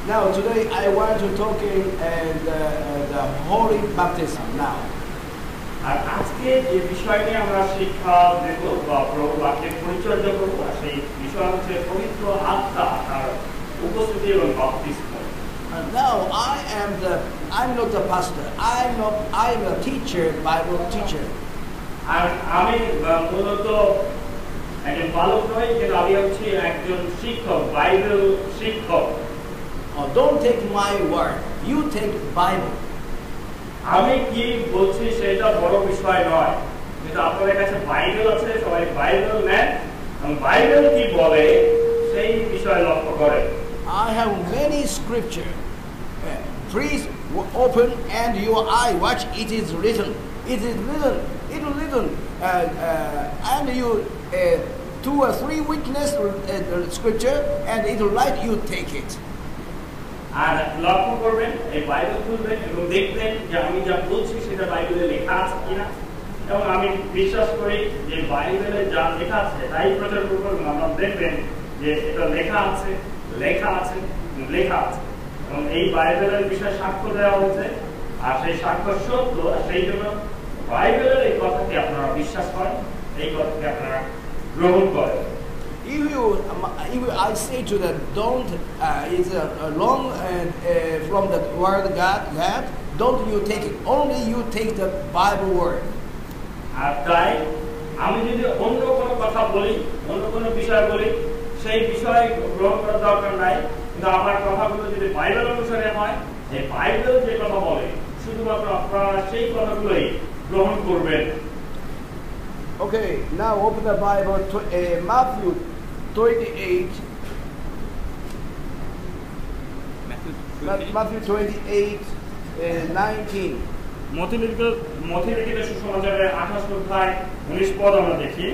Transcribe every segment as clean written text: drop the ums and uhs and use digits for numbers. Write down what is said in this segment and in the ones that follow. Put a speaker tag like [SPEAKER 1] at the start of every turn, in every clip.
[SPEAKER 1] Now today I want to talking the holy baptism now.
[SPEAKER 2] আর আজকে যে বিষয়টি আমরা শিক্ষা দেব বা প্রভু বাক্যের পরিচর্যা করব সেই বিষয় হচ্ছে পবিত্র আত্মা আর উপস্থিতি এবং বাপ্তিস্ম।
[SPEAKER 1] Now I'm not the pastor. I'm a teacher, Bible teacher.
[SPEAKER 2] আর আমি মূলত একজন পালক নই, কিন্তু আমি হচ্ছি একজন শিক্ষক, বাইবেল শিক্ষক।
[SPEAKER 1] Don't take my word. You take Bible.
[SPEAKER 2] আমি কি বলছি সেটা বড় বিষয় নয়, কিন্তু আপনাদের কাছে বাইবেল আছে, সবাই বাইবেল নেন এবং বাইবেল কি বলে সেই বিষয়ে লক্ষ্য করেন।
[SPEAKER 1] I have many scripture. Please open and your eye watch. It is written. It is written. It is written. And you 2 or 3 witness the scripture, and it will write. You take it.
[SPEAKER 2] আর লক্ষ্য করবেন, এই Bible খুলবেন এবং দেখবেন যে আমি যা বলছি সেটা বাইবেলে লেখা আছে কিনা, এবং আমি বিশ্বাস করি যে বাইবেলে যা লেখা আছে তাই প্রচার করব এবং আপনারা দেখবেন যে এটা লেখা আছে, লেখা আছে, লেখা আছে, এবং এই বাইবেলের বিষয়ে সাক্ষ্য দেওয়া হয়েছে আর সেই সাক্ষ্য সত্য। সেই জন্য বাইবেলের এই কথাকে আপনারা বিশ্বাস করেন, এই কথাকে আপনারা গ্রহণ করেন।
[SPEAKER 1] If I say to them, don't is long from the word of God, don't you take it. Only you take the Bible word.
[SPEAKER 2] আর তাই আমি যদি অন্য কোনো কথা বলি, অন্য কোনো বিষয় বলি, সেই বিষয় গ্রহণ করার দরকার নাই, কিন্তু আমার কথাগুলো যদি বাইবেল অনুসারে হয়, এই বাইবেল যে কথা বলে শুধুমাত্র আপনারা সেই কথাগুলোই গ্রহণ করবেন।
[SPEAKER 1] Okay, now open the Bible to Matthew 28. Matthew 28, 19.
[SPEAKER 2] মথিলিখিত সুসমাচারের 28 অধ্যায় 19 পদ আমরা দেখি।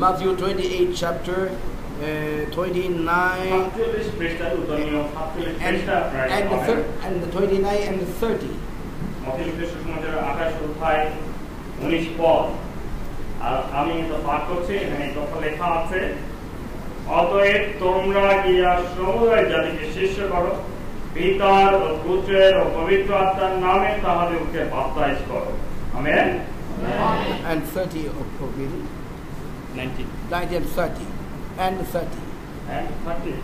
[SPEAKER 1] Matthew 28 chapter 29 and the 29 and the 30.
[SPEAKER 2] মথিলিখিত সুসমাচারের 28 অধ্যায় 19 পদ। আর আমি তো পাঠ করছি, এখানে কথা লেখা আছে, অতএব তোমরা গিয়া সমুদয় জাতিকে শিষ্য করো, পিতার ও পুত্রের ও পবিত্র আত্মার নামে তাহাদেরকে বাপ্তাইজ করো। Amen.
[SPEAKER 1] And 30 of Proverbs.
[SPEAKER 2] 19
[SPEAKER 1] and 30 and 30
[SPEAKER 2] and 30.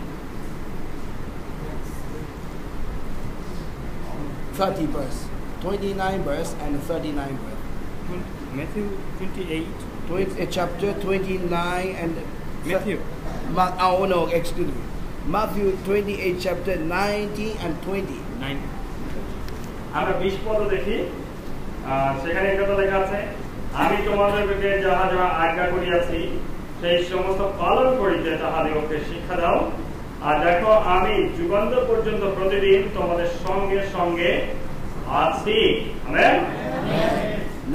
[SPEAKER 1] 30 verse, 29 verse and 39 verse.
[SPEAKER 2] Matthew 28.
[SPEAKER 1] Chapter 29 and
[SPEAKER 2] Matthew.
[SPEAKER 1] Oh no, excuse me. Matthew 28 chapter 19 and 20.
[SPEAKER 2] 19. আমরা 20 পদ দেখি, সেখানে কথা লেখা আছে, আমি তোমাদেরকে যাহা যাহা আজ্ঞা করিয়াছি সেই সমস্ত পালন করিতে তাহাদিগকে শিক্ষা দাও, আর দেখো আমি যুগান্তর পর্যন্ত প্রতিদিন তোমাদের সঙ্গে সঙ্গে আছি। Amen.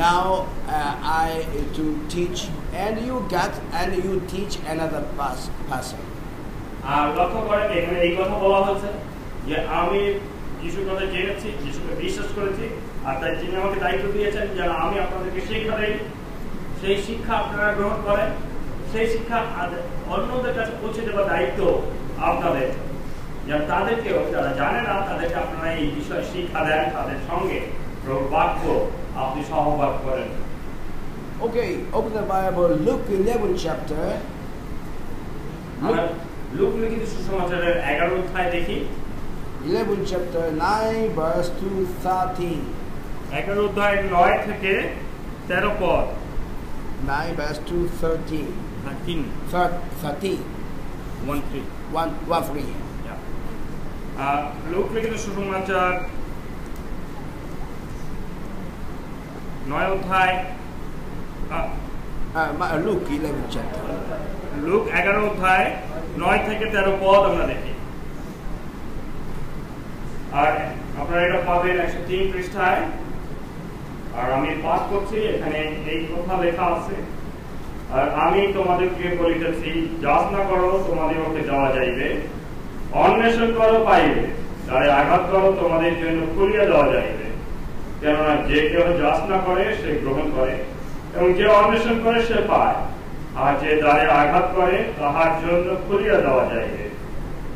[SPEAKER 1] Now I to teach, and you got and you teach another person.
[SPEAKER 2] আর লক্ষ্য করেন এখানে এই কথা বলা হচ্ছে যে আমি যিশুর কথা জেনেছি, যিশুকে বিশ্বাস করেছি, আর তাই তিনি আমাকে দায়িত্ব দিয়েছেন যে আমি আপনাদেরকে শিক্ষা দেই। সেই শিক্ষা আপনারা গ্রহণ করেন, সেই শিক্ষা অন্যদের কাছে পৌঁছে দেওয়ার দায়িত্ব আপনাদের। যেন তাদেরকেও, যারা জানে না তাদেরকে আপনারা এই বিষয়ে শিক্ষা দেন, তাদের সঙ্গে বাক্য আপনি সহবাদ করেন।
[SPEAKER 1] Okay, open the Bible, Luke 11 chapter.
[SPEAKER 2] Look লিখিত সুসমাচারের 11 অধ্যায় দেখি।
[SPEAKER 1] 11 chapter 9 verse 2 13.
[SPEAKER 2] 11 অধ্যায় 9 থেকে 13 পদ।
[SPEAKER 1] 9 verse 2 13.
[SPEAKER 2] 13.
[SPEAKER 1] 13. 1 3.
[SPEAKER 2] লুক লিখিত সুসমাচার 9 অধ্যায়,
[SPEAKER 1] Luke 11 chapter.
[SPEAKER 2] লুক 11 অধ্যায় 9 থেকে 13 পদ আমরা দেখি। আর আপনারা এটা পাবেন 103 পৃষ্ঠায়। আর আমি পাঠ করছি, এখানে এই কথা লেখা আছে, আর আমি তোমাদেরকে বলিতেছি, যাচনা করো তোমাদেরকে দেওয়া যাইবে, অন্বেষণ করো পাইবে, তারে আঘাত করো তোমাদের জন্য খুলিয়া দেওয়া যাইবে। কেননা যে কেউ যাচনা করে সে গ্রহণ করে, এবং যে অন্বেষণ করে সে পায়, আর যে দ্বারে আঘাত করে তাহার জন্য খুলিয়া দেওয়া যাইবে।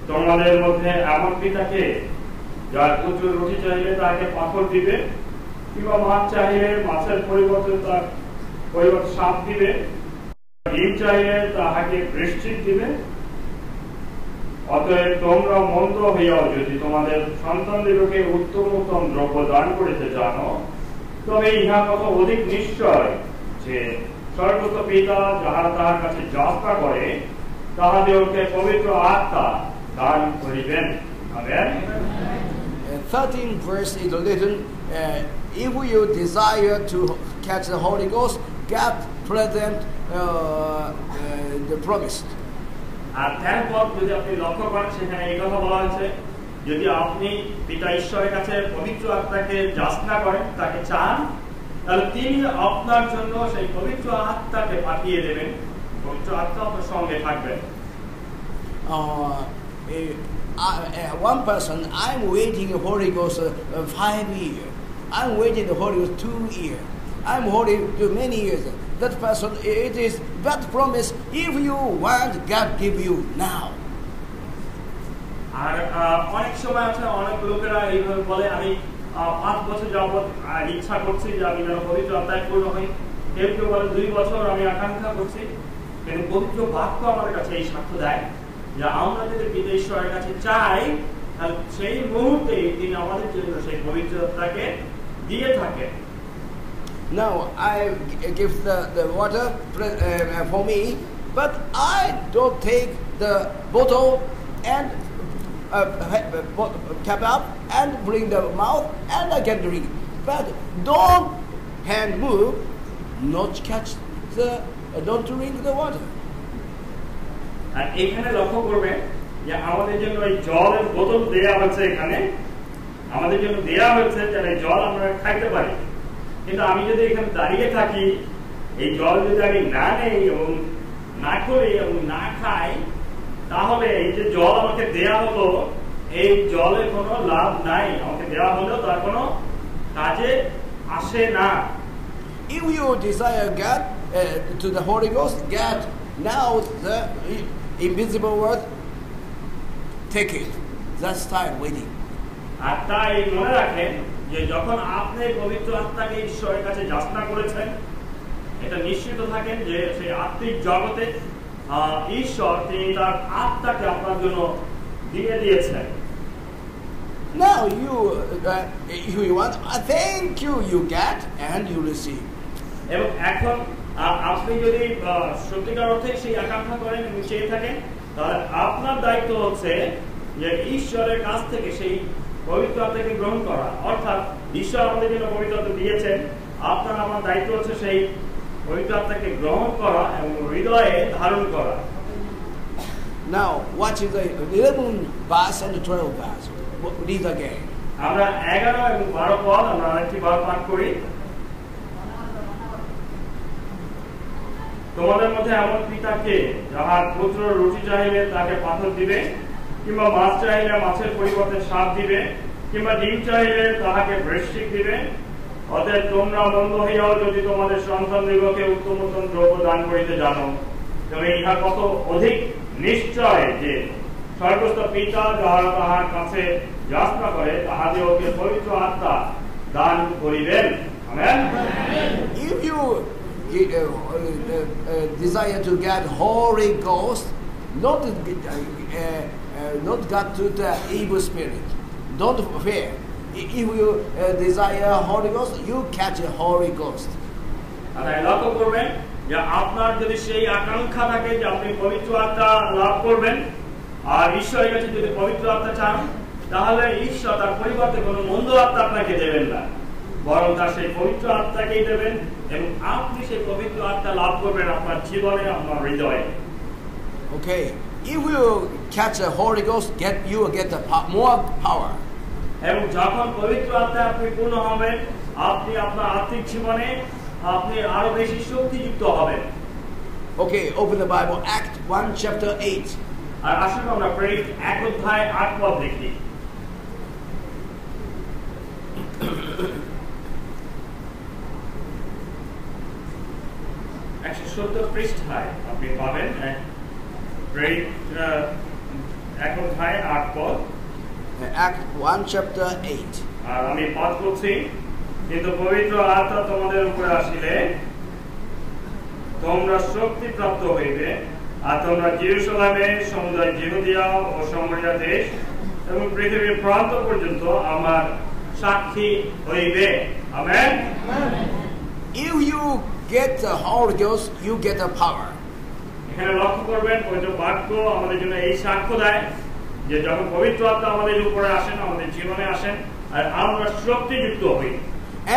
[SPEAKER 2] তোমাদের মধ্যে এমন পিতাকে, যার পুত্র রুটি চাইলে তাকে পাথর দিবে, কিংবা মাছ চাইলে মাছের পরিবর্তে তার পরিবর্তে সাপ দিবে, ডিম চাইলে তাহাকে বৃশ্চিক দিবে? অতএব তোমরা মন্দ হইয়াও যদি তোমাদের সন্তানদিগকে উত্তম উত্তম দ্রব্য দান করিতে জানো, তবে ইহা কত অধিক নিশ্চয় যে স্বর্গস্থ পিতা যাহারা তাহার কাছে যাত্রা করে তাহাদেরকে পবিত্র আত্মা দান করিবেন। Amen.
[SPEAKER 1] 13th verse is written, if you desire to catch the Holy Ghost, get present the promised.
[SPEAKER 2] আর 10 পদ যদি আপনি লক্ষ্য করেন, সেখানে এই কথা বলা হয়েছে, যদি আপনি পিতা ঈশ্বরের কাছে পবিত্র আত্মাকে যাচনা করেন, তাকে চান, তাহলে তিনি আপনার জন্য সেই পবিত্র আত্মাকে পাঠিয়ে দেবেন। পবিত্র আত্মা আপনার সঙ্গে থাকবে।
[SPEAKER 1] One person, I'm waiting the Holy Ghost 5 years. I'm waiting the Holy Ghost 2 years. I'm holding to many years. That person, it is that promise. If you want, God give you now.
[SPEAKER 2] আর অনেক সময় আছে, অনেক লোকেরা এইভাবে বলে, আমি 5 বছর যাবত ইচ্ছা করছি যে আমি যেন পবিত্র আত্মায় পূর্ণ হই। কেউ কেউ বলে 2 বছর আমি আকাঙ্ক্ষা করছি। কিন্তু পবিত্র বাক্য আমাদের কাছে এই সাক্ষ্য দেয় যে আমরা যদি পিতা ঈশ্বরের কাছে চাই, তাহলে সেই মুহূর্তে তিনি আমাদের জন্য সেই পবিত্র আত্মাকে দিয়ে থাকেন।
[SPEAKER 1] Now I give the water for me, but I don't take the bottle and cap up and bring the mouth and I can drink. But don't hand move, not catch the, don't drink the water.
[SPEAKER 2] আর এখানে লক্ষ্য করবেন যে আমাদের জন্য এই জলের বোতল দেয়া হচ্ছে, এখানে আমাদের জন্য দেয়া হচ্ছে যাতে জল আমরা খাইতে পারি। কিন্তু আমি যদি এখানে দাঁড়িয়ে থাকি, এই জল যদি আমি না নেই এবং না করি এবং না খাই, তাহলে এই যে জল আমাকে দেয়া হলো, এই জলের কোনো লাভ নাই। আমাকে দেওয়া হলেও তার কোনো কাজে আসে না।
[SPEAKER 1] If you desire God to the Holy Ghost, God now the invisible word, take it. That's time waiting.
[SPEAKER 2] আর তাই মনে রাখেন যে যখন আপনি পবিত্র আত্মাকে ঈশ্বরের কাছে যাচনা করেছেন, এটা নিশ্চিত থাকেন যে সেই আত্মিক জগতে ঈশ্বর তিনি তার আত্মাকে আপনার জন্য দিয়ে দিয়েছেন।
[SPEAKER 1] Now if you want, thank you, you get and you receive.
[SPEAKER 2] এবং এখন আপনি যদি সত্যিকার অর্থে সেই আকাঙ্ক্ষা করেন এবং চেয়ে থাকেন, তাহলে আপনার দায়িত্ব হচ্ছে যে ঈশ্বরের কাছ থেকে সেই পবিত্র আত্মাকে গ্রহণ করা। অর্থাৎ ঈশ্বর আমাদের জন্য পবিত্র আত্মা দিয়েছেন, আপনার আমার দায়িত্ব হচ্ছে সেই পবিত্র আত্মাকে গ্রহণ করা এবং হৃদয়ে ধারণ করা।
[SPEAKER 1] Now watch the 11 verse and 12 verse. Read again.
[SPEAKER 2] আমরা 11 এবং 12 পদ আমরা আরেকটি বার পাঠ করি। তোমাদের মধ্যে এমন পিতাকে, যাহার পুত্র রুটি চাইলে তাকে পাথর দিবে, কিংবা মাছ চাইলে মাছের পরিবর্তে সাপ দিবে, কিংবা ডিম চাইলে তাহাকে বৃশ্চিক দিবে? অতএব তোমরা মন্দ হইয়াও যদি তোমাদের সন্তানদিগকে উত্তম উত্তম দ্রব্য দান করিতে জানো, তবে ইহা কত অধিক নিশ্চয় যে স্বর্গস্থ পিতা যাহারা তাহার কাছে যাচনা করে তাহাদিগকে পবিত্র আত্মা দান করিবেন। Amen.
[SPEAKER 1] If you desire to get Holy Ghost, not got to the evil spirit, don't fear. If you desire Holy Ghost, you catch a Holy Ghost.
[SPEAKER 2] আর লক্ষ্য করবেন যে আপনার যদি সেই আকাঙ্ক্ষা থাকে যে আপনি পবিত্র আত্মা লাভ করবেন, আর ঈশ্বরের কাছে যদি পবিত্র আত্মা চান, তাহলে ঈশ্বর তার পরিবর্তে কোনো মন্দ আত্মা আপনাকে দেবেন না, বরং তার সেই পবিত্র আত্মাকেই দেবেন এবং আপনি সেই পবিত্র আত্মা লাভ করবেন আপনার জীবনে, আপনার হৃদয়ে।
[SPEAKER 1] Okay, if you catch a Holy Ghost, you will get the more power.
[SPEAKER 2] এবং যখন পবিত্র আত্মায় আপনি পূর্ণ হবেন, আপনি আপনার আত্মিক জীবনে আপনি আরো বেশি শক্তিযুক্ত হবেন।
[SPEAKER 1] Okay, open the Bible, Act 1 chapter 8.
[SPEAKER 2] আর আসুন আমরা প্রেরিত 1 অধ্যায় 8 পদ দেখি। 170 পৃষ্ঠায় আপনি পাবেন এক অধ্যায় 8 পদ।
[SPEAKER 1] Act 1 chapter 8.
[SPEAKER 2] আর আমি পাঠ করছি, কিন্তু পবিত্র আত্মা তোমাদের উপরে আসিলে তোমরা শক্তি প্রাপ্ত হইবে, আর তোমরা জেরুজালেমে সমুদয় জিহুদিয়া ও সামরিয়া দেশ এবং পৃথিবীর প্রান্ত পর্যন্ত আমার সাক্ষী হইবে। Amen.
[SPEAKER 1] If you get the Holy Ghost, you get the power.
[SPEAKER 2] এখানে লক্ষ্য করবেন পবিত্র বাক্য আমাদের জন্য এই সাক্ষ্য দেয় যে যখন পবিত্র আত্মা আমাদের উপরে আসেন, আমাদের জীবনে আসেন, আর আমরা শক্তিযুক্ত হই,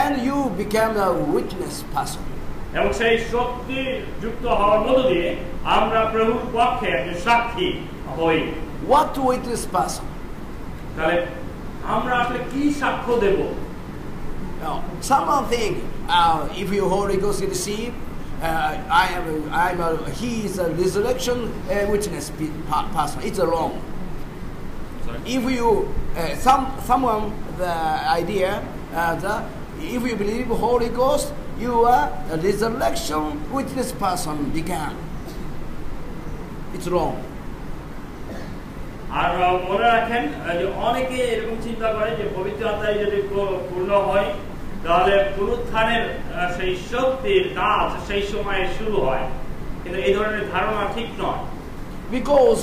[SPEAKER 1] and you become a witness person.
[SPEAKER 2] এবং সেই শক্তি যুক্ত হওয়ার মধ্য দিয়ে আমরা প্রভুর পক্ষে একজন সাক্ষী হই।
[SPEAKER 1] What witness person?
[SPEAKER 2] তাহলে আমরা আসলে কি সাক্ষ্য দেব?
[SPEAKER 1] Now, someone think if you Holy Ghost receive, he is a resurrection witness person. It's wrong.
[SPEAKER 2] Sorry?
[SPEAKER 1] If you someone the idea if you believe Holy Ghost, you are a resurrection witness person began. It's wrong.
[SPEAKER 2] আর মনে রাখেন যে অনেকে এরকম চিন্তা করে যে পবিত্র আত্মায় যদি পূর্ণ হয় তাহলে পুনরুত্থানের সেই শক্তির কাজ সেই সময়ে শুরু হয়, কিন্তু এই ধরনের ধারণা ঠিক নয়।
[SPEAKER 1] Because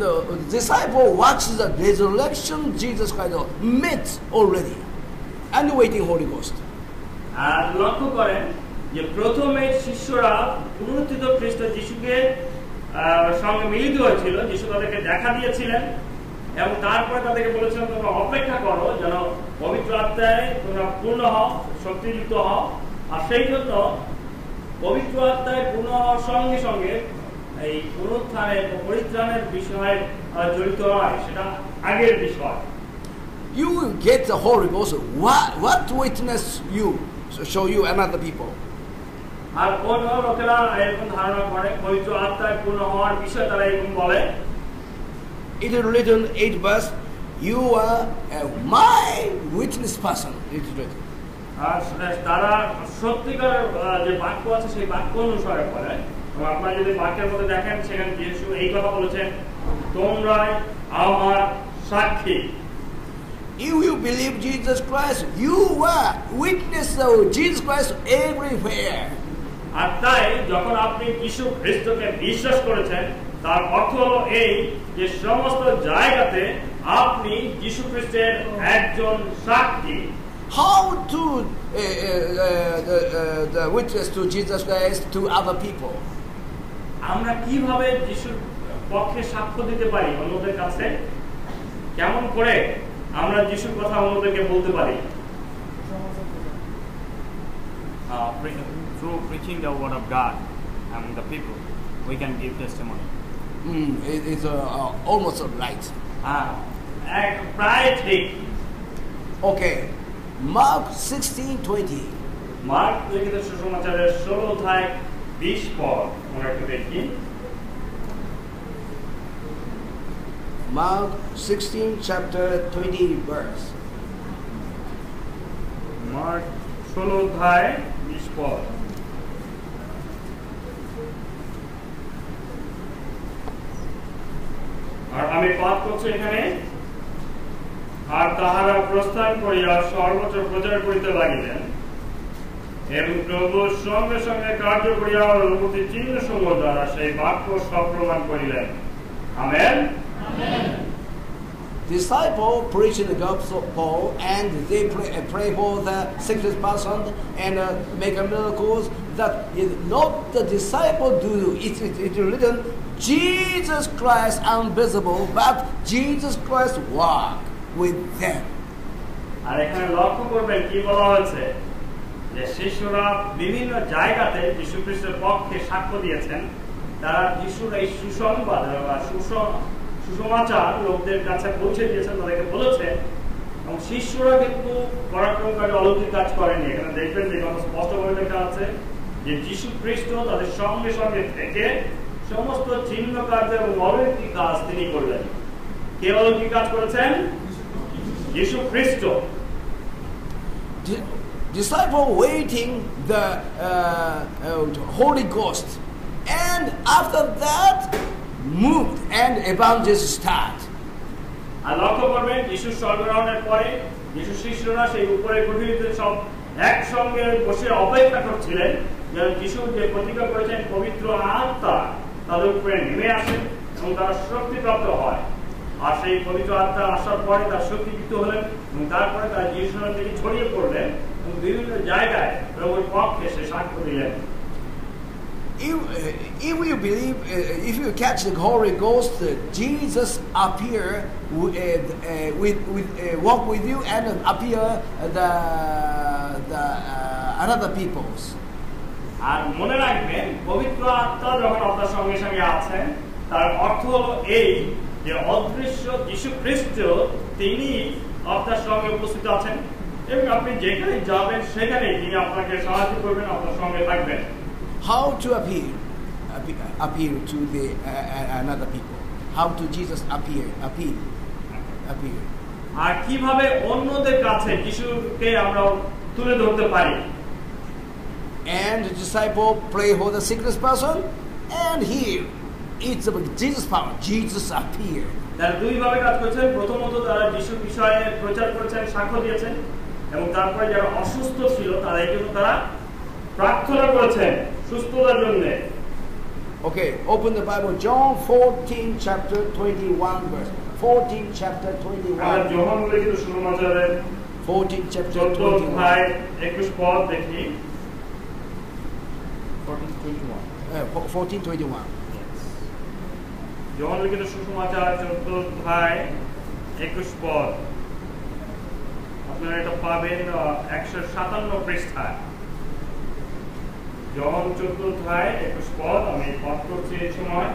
[SPEAKER 1] the disciple watches the resurrection Jesus Christ met already and waiting Holy Ghost.
[SPEAKER 2] আর লক্ষ্য করেন যে প্রথমে শিষ্যরা পুনরুত্থিত খ্রিস্ট যিশুকে সঙ্গে মিলিত হয়েছিল, যিশু তাদেরকে দেখা দিয়েছিলেন এবং তারপরে তাদেরকে বলেছিলেন তোমরা অপেক্ষা করো যেন পবিত্র আত্মায় তোমরা পূর্ণ হও, শক্তিযুক্ত হও। আর সেই জন্য পবিত্র আত্মায় পূর্ণ হওয়ার সঙ্গে সঙ্গে এই পুনরুত্থানের পরিত্রাণের বিষয়ে জড়িত নয়, সেটা আগের বিষয়।
[SPEAKER 1] You will get the Holy Ghost. What witness you show you another people?
[SPEAKER 2] আর কোন লোকেরা এরকম ধারণা করে পবিত্র আত্মায় পূর্ণ হওয়ার বিষয়ে তারা এরকম বলে,
[SPEAKER 1] it is written 8 verse, you are my witness person. It is written.
[SPEAKER 2] আর তারা সত্যিকার যে বাক্য আছে সেই বাক্য অনুসারে বলে। আপনারা যদি বাক্যের মধ্যে দেখেন সেখানে যিশু এই কথা বলেছেন, তোমরাই আমার সাক্ষী।
[SPEAKER 1] If you believe Jesus Christ, you are witness of Jesus Christ everywhere.
[SPEAKER 2] আর তাই যখন আপনি যিশু খ্রিস্টকে বিশ্বাস করেছেন তার অর্থ হলো এই যে সমস্ত জায়গাতে আপনি যিশু খ্রিস্টের একজন সাক্ষী।
[SPEAKER 1] How to the witness to Jesus Christ to other people?
[SPEAKER 2] আমরা কিভাবে যিশুর পক্ষে সাক্ষ্য দিতে পারি অন্যদের কাছে? কেমন করে আমরা যিশুর কথা অন্যদেরকে বলতে পারি?
[SPEAKER 3] Through preaching the word of God among the people, we can give testimony.
[SPEAKER 1] It's almost right.
[SPEAKER 2] প্রায় ঠিক।
[SPEAKER 1] Okay, Mark 16:20.
[SPEAKER 2] মার্ক লিখিত সুসমাচারের 16 অধ্যায় 20 পদ আমরা একটু দেখি।
[SPEAKER 1] Mark 16 chapter 20 verse.
[SPEAKER 2] মার্ক 16 অধ্যায় 20 পদ। আর আমি পাঠ করছি এখানে, আর তাহারা প্রস্থান করিয়া সর্বত্র প্রচার করিতে লাগিলেন এবং প্রভুর সঙ্গে সঙ্গে কার্য করিয়া অনুমতি চিহ্ন সমূহ দ্বারা সেই বাক্য সপ্রমাণ করিলেন। Amen.
[SPEAKER 1] Disciple preaching the gospel and they pray for the sick person and make miracles. That is not the disciple do. It's written Jesus Christ invisible, but Jesus Christ walk with them.
[SPEAKER 2] আর এখানে লক্ষ্য করবেন কি বলা হয়েছে যে শিষ্যরা বিভিন্ন জায়গাতে যীশু খ্রিস্টের পক্ষে সাক্ষ্য দিয়েছেন। তারা যিশুর এই সুসংবাদ বা সুসমাচার লোকদের কাছে পৌঁছে দিয়েছেন, তাদেরকে বলেছে। এবং শিষ্যরা কিন্তু পরাক্রমকারী অলৌকিক কাজ করেনি। এখানে দেখবেন যে কথা স্পষ্টভাবে লেখা আছে যে যীশু খ্রিস্ট তাদের সঙ্গে সঙ্গে থেকে সমস্ত চিহ্ন কার্য এবং অলৌকিক কাজ তিনি করলেন। কে অলৌকিক কাজ করেছেন? যীশু খ্রিস্ট।
[SPEAKER 1] disciple waiting the Holy Ghost, and after that moved and evangelism start.
[SPEAKER 2] আর লক্ষ্য করবেন যিশু স্বর্গরোহণের পরে যিশু শিষ্যরা সেই উপরে কুঠরিতে সব একসঙ্গে বসে অপেক্ষা করছিলেন যেন যিশু যে প্রতিজ্ঞা করেছেন পবিত্র আত্মা তাদের উপরে নেমে আসেন এবং তারা শক্তিপ্রাপ্ত হয়। আর সেই পবিত্র আত্মা আসার পরে তার শক্তিযুক্ত হলেন এবং তারপরে তারা যিশুর দিকে ছড়িয়ে পড়লেন এবং বিভিন্ন জায়গায় প্রভুর পক্ষে সে সাক্ষ্য দিলেন।
[SPEAKER 1] If you believe, if you catch the Holy Ghost, Jesus appear walk with you and appear the another peoples.
[SPEAKER 2] আর মনে রাখবেন পবিত্র আত্মা যখন আপনার সঙ্গে সঙ্গে আছেন তার অর্থ হলো এই যে অদৃশ্য যীশু খ্রিস্ট তিনি আপনার সঙ্গে উপস্থিত আছেন এবং আপনি যেখানে যাবেন সেখানে তিনি আপনাকে সাহায্য করবেন, আপনার সঙ্গে থাকবেন।
[SPEAKER 1] How to appear to the another people? How to Jesus appear?
[SPEAKER 2] আর কিভাবে অন্যদের কাছে যিশুকে আমরা তুলে ধরতে পারি?
[SPEAKER 1] And the disciple pray for the sickness person, and here it's about Jesus' power. Jesus appear.
[SPEAKER 2] তারা দুই ভাবে কাজ করেছেন। প্রথমত তারা যিশুর বিষয়ে প্রচার করেছেন, সাক্ষ্য দিয়েছেন এবং তারপরে যারা অসুস্থ ছিল তারা এই জন্য তারা প্রার্থনা করেছেন সুস্থতার জন্য।
[SPEAKER 1] Okay, open the Bible, John 14 chapter 21 verse. 14 chapter 21.
[SPEAKER 2] যোহান লিখিত সুসমাচারের
[SPEAKER 1] 14 chapter
[SPEAKER 2] 14
[SPEAKER 1] 21.
[SPEAKER 2] 21 দেখি।
[SPEAKER 1] 14:21.
[SPEAKER 2] যোহান লিখিত সুসমাচার 14:21। আপনারা এটা পাবেন 157 পৃষ্ঠায়। যোহান 14:21 আমি পাঠ করছি এই সময়।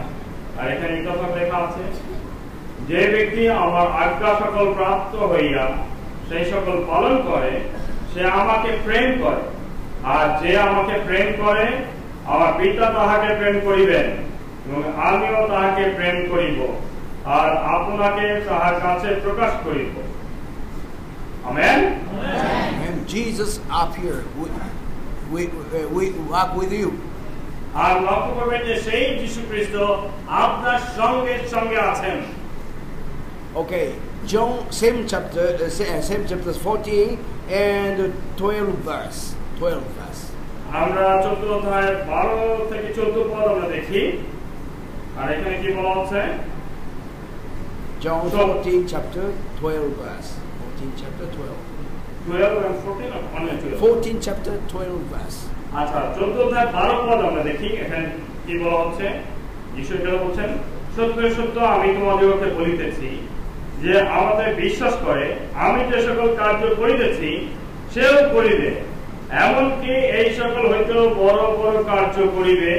[SPEAKER 2] আর এখানে এই কথা লেখা আছে, যে ব্যক্তি আমার আজ্ঞা সকল প্রাপ্ত হইয়া সেই সকল পালন করে সে আমাকে প্রেম করে, আর যে আমাকে প্রেম করে আমার পিতা তাহাকে প্রেম করিবেন এবং আমিও তাহাকে প্রেম করিব আর আপনাকে তাহার কাছে প্রকাশ করিব। Amen.
[SPEAKER 1] And Jesus appear. We walk with you.
[SPEAKER 2] আর লক্ষ্য করবেন যে সেই যীশু খ্রিস্ট আপনার সঙ্গে সঙ্গে আছেন।
[SPEAKER 1] Okay, John same chapter 14 and 12 verse.
[SPEAKER 2] আমরা 14 অধ্যায়ের 12 থেকে 14 পদ আমরা দেখি। আর এখানে কি বলা হচ্ছে?
[SPEAKER 1] John 14 chapter 12 verse. 14 chapter 12.
[SPEAKER 2] 12 and 14 or only 12?
[SPEAKER 1] 14 chapter 12 verse.
[SPEAKER 2] আচ্ছা 14 অধ্যায় 12 পদ আমরা দেখি। এখানে কি বলা হচ্ছে? যিশু এটা বলছেন, সত্য সত্য আমি তোমাদেরকে বলিতেছি যে আমাদের বিশ্বাস করে আমি যে সকল কার্য করিতেছি সেও করিবে, এমনকি এই সকল হইতেও বড় বড় কার্য করিবে,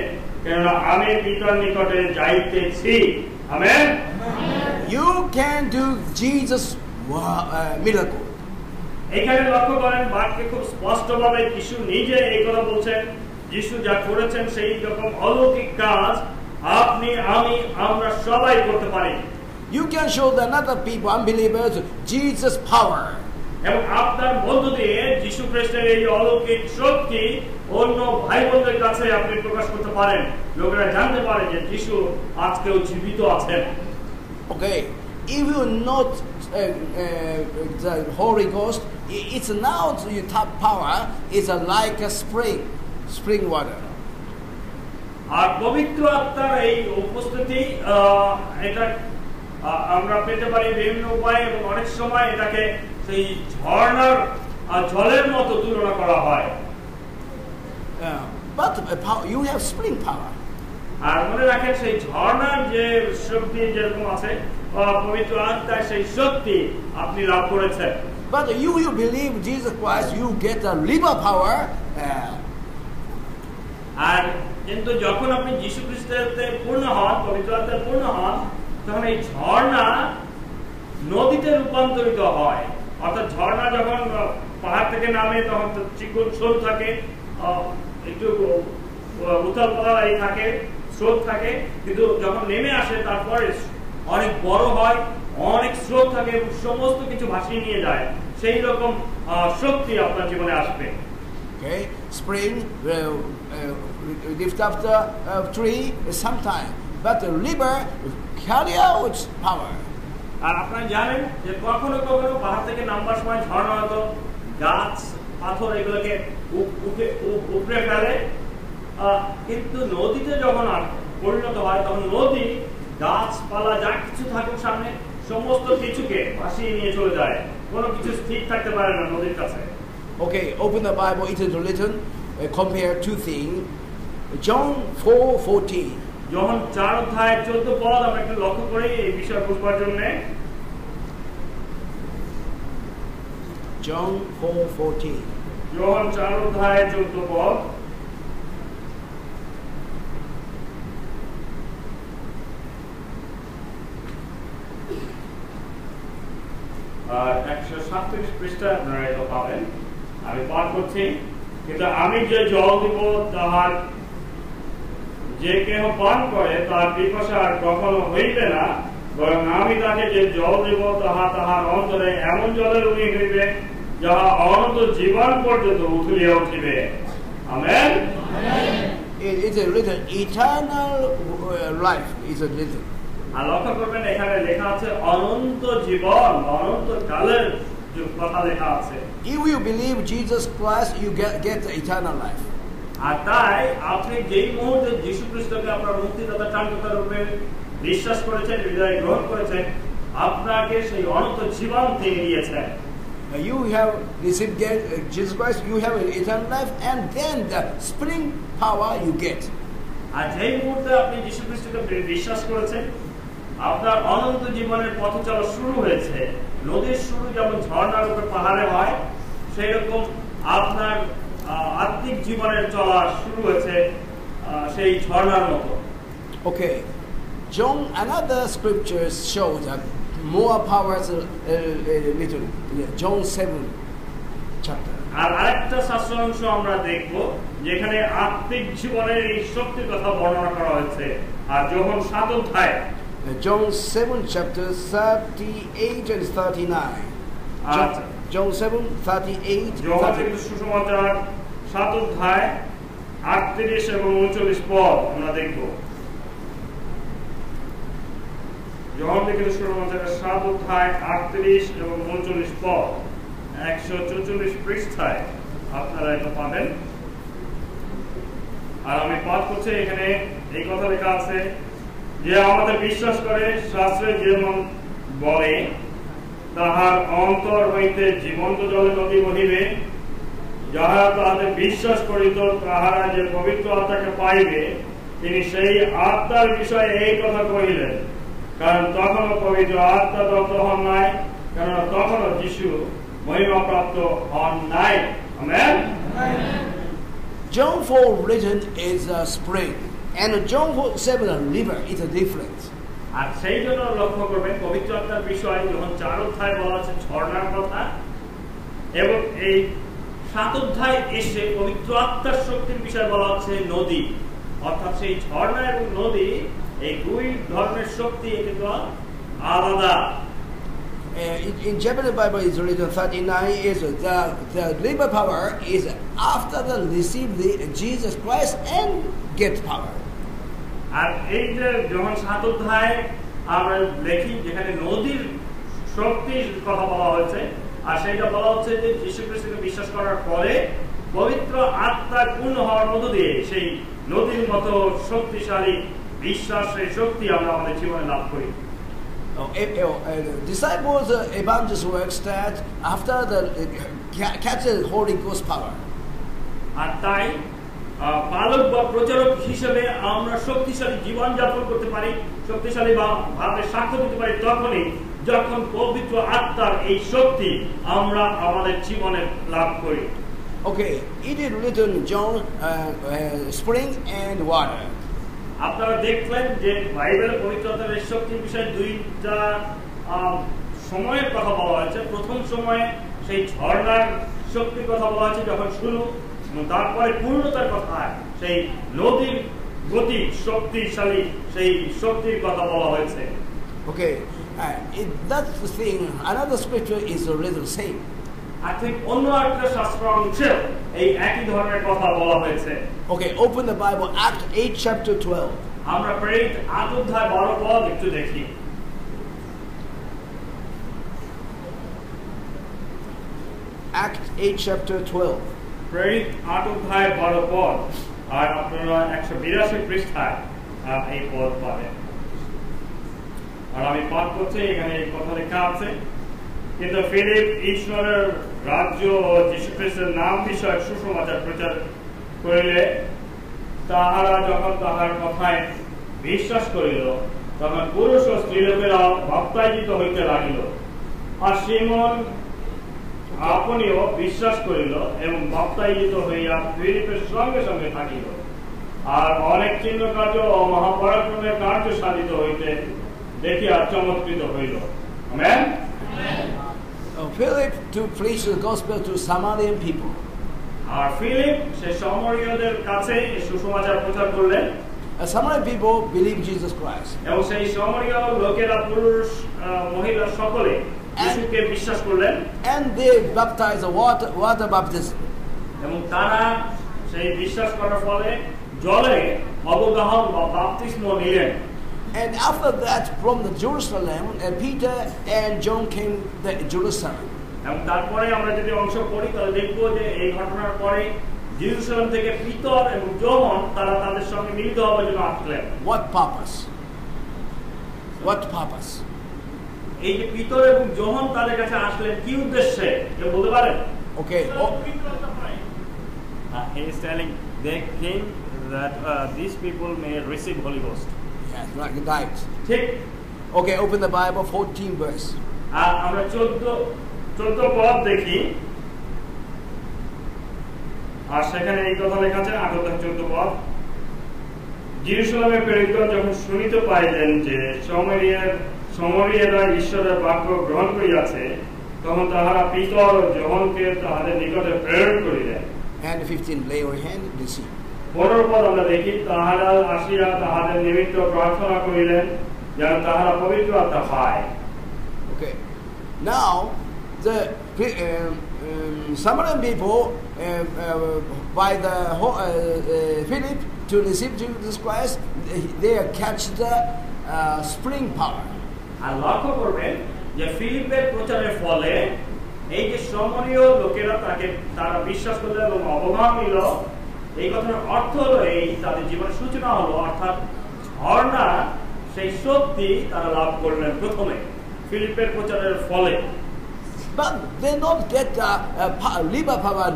[SPEAKER 2] কেননা আমি পিতার নিকটে যাইতেছি। Amen.
[SPEAKER 1] You can do Jesus miracle.
[SPEAKER 2] এখানে লক্ষ্য করেন বাক্যে খুব স্পষ্টভাবে যিশু নিজে এই কথা বলছেন, যিশু যা করেছেন সেই রকম অলৌকিক কাজ আপনি আমি আমরা সবাই করতে পারি।
[SPEAKER 1] You can show the other people, unbelievers, Jesus' power.
[SPEAKER 2] এবং আপনার মধ্য দিয়ে যিশু খ্রিস্টের এই অলৌকিক শক্তি অন্য ভাই বোনদের কাছে আপনি প্রকাশ করতে পারেন। লোকেরা জানতে পারে যে যিশু আজকেও জীবিত আছেন।
[SPEAKER 1] Okay, if you not the Holy Ghost, it's now your top power is like a spring water.
[SPEAKER 2] আর পবিত্র আত্মার এই উপস্থিতি এটা আমরা পেতে পারি বিভিন্ন উপায়ে এবং অনেক সময় এটাকে সেই ঝর্ণার জলের মতো তুলনা করা হয়।
[SPEAKER 1] But you have spring power.
[SPEAKER 2] আর মনে রাখেন সেই ঝর্ণার যে শক্তি যেরকম আছে পবিত্র আত্মার সেই শক্তি আপনি লাভ করেছেন।
[SPEAKER 1] But you believe Jesus Christ, you get the river power.
[SPEAKER 2] আর কিন্তু যখন আপনি যীশু খ্রিস্টতে পূর্ণ হন, পবিত্র আত্মায় পূর্ণ হন, তখন এই ঝর্ণা নদীতে রূপান্তরিত হয়। অর্থাৎ ঝর্ণা যখন পাহাড় থেকে নামে তখন চিকন স্রোত থাকে, একটু উথাল পাথাল থাকে, স্রোত থাকে, কিন্তু যখন নেমে আসে তারপরে অনেক বড় হয়, অনেক স্রোত থাকে এবং সমস্ত কিছু ভাসিয়ে নিয়ে যায়। সেই রকম শক্তি আপনার জীবনে আসবে।
[SPEAKER 1] Okay, spring will lift up the tree sometime, but the river will carry out power.
[SPEAKER 2] আর আপনারা জানেন যে কখনো কখনো পাহাড় থেকে নামবার সময় ঝর্ণা হতো, গাছ পাথর এগুলোকে উপড়ে ফেলে, কিন্তু নদীতে যখন পরিণত হয় তখন নদী গাছপালা যা কিছু থাকুক সামনে সমস্ত কিছুকে ভাসিয়ে নিয়ে চলে যায়, কোনো কিছু স্থির থাকতে পারে না নদীর কাছে।
[SPEAKER 1] Okay, open the Bible. It is written. Compare two things. John 4:14.
[SPEAKER 2] যখন 4 অধ্যায় 14 পদ আমরা একটু লক্ষ্য করি এই বিষয় বুঝবার জন্য।
[SPEAKER 1] John 4:14.
[SPEAKER 2] যখন 4 অধ্যায় 14 পদ। আর 137 পৃষ্ঠা আপনারা এটা পাবেন। আমি পাঠ করছি, কিন্তু আমি যে জল দিব তাহার যে কেহ পান করে তার পিপাসা আর কখনো হইবে না, বরং আমি তাকে যে জল দিব তাহার অন্তরে এমন জলের উনি হইবে যাহা অনন্ত জীবন পর্যন্ত উথলিয়া উঠিবে। Amen.
[SPEAKER 1] It is written eternal life is written.
[SPEAKER 2] আর লক্ষ্য করবেন এখানে লেখা আছে অনন্ত জীবন, অনন্ত কালের কথা লেখা আছে।
[SPEAKER 1] If you believe Jesus Christ, you get the eternal life.
[SPEAKER 2] আর তাই আপনি যেই মুহূর্তে যীশু খ্রিস্টকে আপনার মুক্তিদাতা ত্রাণকর্তা রূপে বিশ্বাস করেছেন, হৃদয়ে গ্রহণ করেছেন, আপনাকে সেই অনন্ত জীবন তিনি দিয়েছেন।
[SPEAKER 1] You have received Jesus Christ, you have an eternal life, and then the spring power you get.
[SPEAKER 2] আর যেই মুহূর্তে আপনি যীশু খ্রিস্টকে বিশ্বাস করেছেন, আপনার অনন্ত জীবনের পথ চলা শুরু হয়েছে। নদীর শুরু যেমন ঝর্ণার উপরে পাহাড়ে হয়, সেই রকম আপনার আত্মিক জীবনের চলা শুরু হয়েছে সেই ঝর্ণার মতো।
[SPEAKER 1] Okay, John, another scripture shows that more powers little. John 7 chapter.
[SPEAKER 2] আর আরেকটা শাস্ত্রাংশ আমরা দেখব যেখানে আত্মিক জীবনের এই শক্তির কথা বর্ণনা করা হয়েছে। আর যখন 7 অধ্যায়
[SPEAKER 1] John 7 chapter 38 and 39. John 7 38.
[SPEAKER 2] যোহানের সুসমাচার 7 অধ্যায় 38 এবং 39 পদ আমরা দেখব। যোহানের সুসমাচার 7 অধ্যায় 38 এবং 39 পদ 144 পৃষ্ঠায় আপনারা এটা পাবেন। আর আমি পাঠ করছি, এখানে এই কথা লেখা আছে যে আমাদের বিশ্বাস করে শাস্ত্রে যেমন বলে তাহার অন্তর হইতে জীবন্ত জলের নদী বহিবে, যাহারা তাহাদের বিশ্বাস করিত তাহারা যে পবিত্র আত্মাকে পাইবে, তিনি সেই আত্মার বিষয়ে এই কথা কহিলেন, কারণ তখনও পবিত্র আত্মা দগ্ধ হন নাই, কারণ তখনও যিশু মহিমাপ্রাপ্ত হন নাই। Amen.
[SPEAKER 1] John 4 written is a spring, and John 7 a river. It's a difference.
[SPEAKER 2] আর সেই জন্য লক্ষ্য করবেন পবিত্র আত্মার বিষয় যখন 4 অধ্যায় বলা আছে ঝর্ণার কথা, এবং এই 7 অধ্যায় এসে পবিত্র আত্মার শক্তির বিষয় বলা হচ্ছে নদী, অর্থাৎ সেই ঝর্ণা এবং নদী এই দুই ধরনের শক্তি কিন্তু আলাদা।
[SPEAKER 1] In Japanese Bible is written 39 is the river power is after the receive the Jesus Christ and get power.
[SPEAKER 2] আর এই যে যখন 7 অধ্যায় আমরা দেখি যেখানে নদীর শক্তির কথা বলা হয়েছে, আর সেইটা বলা হচ্ছে যে যীশু খ্রিস্টকে বিশ্বাস করার পরে পবিত্র আত্মার পূর্ণ হওয়ার মধ্য দিয়ে সেই নদীর মতো শক্তিশালী বিশ্বাস, সেই শক্তি আমরা আমাদের জীবনে লাভ করি।
[SPEAKER 1] Disciples evangelist works that after the catch the Holy Ghost power.
[SPEAKER 2] আর তাই পালক বা প্রচারক হিসেবে আমরা শক্তিশালী জীবন যাপন করতে পারি, শক্তিশালী ভাবে সাক্ষ্য দিতে পারি তখনই যখন পবিত্র আত্মার এই শক্তি আমরা আমাদের জীবনে লাভ করি।
[SPEAKER 1] Okay, it is written John spring and water.
[SPEAKER 2] আপনারা দেখলেন যে বাইবেলে পবিত্র আত্মার এই শক্তির বিষয়ে দুইটা সময়ের কথা বলা হয়েছে। প্রথম সময়ে সেই ঝর্ণার শক্তির কথা বলা হয়েছে যখন শুরু, তারপরে পূর্ণতার কথা সেই নদীর গতি শক্তিশালী সেই শক্তির কথা বলা হয়েছে।
[SPEAKER 1] Okay, that thing, another scripture is written same.
[SPEAKER 2] I think অন্য একটা শাস্ত্র অংশে এই একই ধরনের কথা বলা হয়েছে।
[SPEAKER 1] Okay, open the Bible, Acts 8 chapter 12.
[SPEAKER 2] আমরা প্রেরিত 8 অধ্যায় 12 পদ একটু দেখি।
[SPEAKER 1] Acts 8 chapter 12.
[SPEAKER 2] প্রেরিত 8 অধ্যায় 12 পদ, আর আপনারা 182 পৃষ্ঠায় এই পদ পাবেন। আর আমি পাঠ করছি, এখানে এই কথা লেখা আছে, কিন্তু ফিলিপ ঈশ্বরের রাজ্য ও যীশু খ্রিস্টের নাম বিষয়ক সুসমাচার প্রচার করিলে তাহারা যখন তাহার কথায় বিশ্বাস করিল, তখন পুরুষ ও স্ত্রীলোকেরা বাপ্তায়িত হইতে লাগিল। আর সিমন আপনিও বিশ্বাস করিল এবং বাপ্তায়িত হইয়া ফিলিপের সঙ্গে সঙ্গে থাকিল। আর অনেক চিহ্ন কার্য ও মহাপরাক্রমের কার্য সাধিত হইতে দেখিয়া চমৎকৃত হইল। Amen.
[SPEAKER 1] Philip to preach the gospel to Samaritan people.
[SPEAKER 2] আর ফিলিপ সে সামরীয়দের কাছে এই সুসমাচার প্রচার করলেন।
[SPEAKER 1] Samaritan people believe Jesus Christ.
[SPEAKER 2] এবং সেই সামরীয় লোকেরা, পুরুষ মহিলা সকলে যিশুকে বিশ্বাস করলেন।
[SPEAKER 1] And they baptized water baptism.
[SPEAKER 2] এবং তারা সেই বিশ্বাস করার ফলে জলে অবগাহন বা বাপ্তিস্ম নিলেন।
[SPEAKER 1] And after that, from the Jerusalem, Peter and John came to Jerusalem.
[SPEAKER 2] এবং তারপরে আমরা যদি অংশ পড়ি তাহলে দেখবো যে এই ঘটনার পরে জেরুজালেম থেকে পিতর এবং যোহন তারা তাদের সঙ্গে মিলিত হওয়ার জন্য আসলেন।
[SPEAKER 1] What purpose? What purpose?
[SPEAKER 2] এই যে পিতর এবং যোহন তাদের কাছে আসলেন কি উদ্দেশ্যে কেউ বলতে পারেন?
[SPEAKER 1] Okay.
[SPEAKER 3] He is telling they came that these people may receive Holy Ghost.
[SPEAKER 1] Yes, right.
[SPEAKER 2] ঠিক।
[SPEAKER 1] Okay, open the Bible, 14 verse.
[SPEAKER 2] আর আমরা 14 পদ দেখি, আর সেখানে এই কথা লেখা আছে 14 পদ। জেরুজালেমে প্রেরিতগণ যখন শুনিতে পাইলেন যে সামরীয়রা ঈশ্বরের বাক্য গ্রহণ করিয়াছে, তখন তাহারা পিতর ও যোহনকে তাহাদের নিকটে প্রেরণ করিলেন।
[SPEAKER 1] And 15, lay your hand, receive.
[SPEAKER 2] 15 পদ আমরা দেখি, তাহারা আসিয়া তাহাদের নিমিত্ত প্রার্থনা করিলেন যেন তাহারা পবিত্র আত্মা পায়।
[SPEAKER 1] Okay. Now, the Samaritan people, by the Philip to receive Jesus Christ, they catch the spring power.
[SPEAKER 2] আর লক্ষ্য করবেন যে ফিলিপের প্রচারের ফলে এই যে সামরীয় লোকেরা তারা বিশ্বাস করলো এবং অবগাহন নিল, এই কথার অর্থ হলো এই তাদের জীবনের সূচনা হলো, অর্থাৎ ঝর্ণা সেই শক্তি তারা লাভ করলেন প্রথমে ফিলিপের প্রচারের ফলে।
[SPEAKER 1] But they not get river power,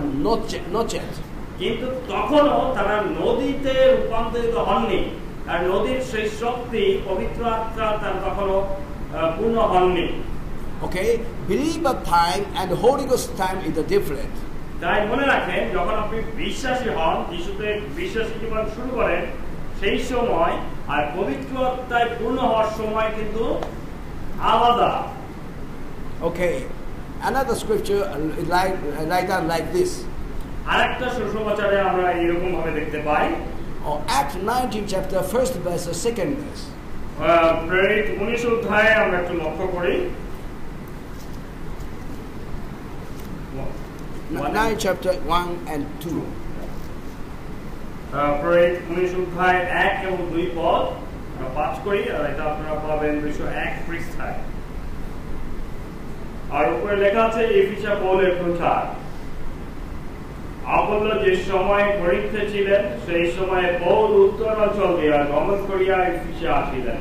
[SPEAKER 1] not yet.
[SPEAKER 2] কিন্তু তখনও তারা নদীতে রূপান্তরিত হননি, আর নদীর সেই শক্তি পবিত্র আত্মা তারা তখনও পূর্ণ হননি।
[SPEAKER 1] Okay, believer time and Holy Ghost time is different.
[SPEAKER 2] তাই মনে রাখেন, যখন আপনি বিশ্বাসী হন, যিশুতে বিশ্বাসী জীবন শুরু করেন, সেই সময় আর পবিত্র আত্মায় পূর্ণ হওয়ার সময় কিন্তু আলাদা।
[SPEAKER 1] Okay, another scripture like this.
[SPEAKER 2] আরেকটা সুসমাচারে আমরা এরকম ভাবে দেখতে পাই,
[SPEAKER 1] Acts 19 chapter 1st verse, 2nd verse.
[SPEAKER 2] প্রেরিত 19 অধ্যায়ে আমরা একটু লক্ষ্য করি।
[SPEAKER 1] 9 chapter 1 and 2.
[SPEAKER 2] প্রেরিত 19 অধ্যায় 1 এবং 2 পদ আমরা পাঠ করি, আর এটা আপনারা পাবেন 201 পৃষ্ঠায়। আর উপরে লেখা আছে এফিসা পৌলের প্রচার। আপল্লো যে সময় করিন্থে ছিলেন, সেই সময়ে পৌল উত্তর অঞ্চল দিয়া গমন করিয়া এফিসে আসিলেন।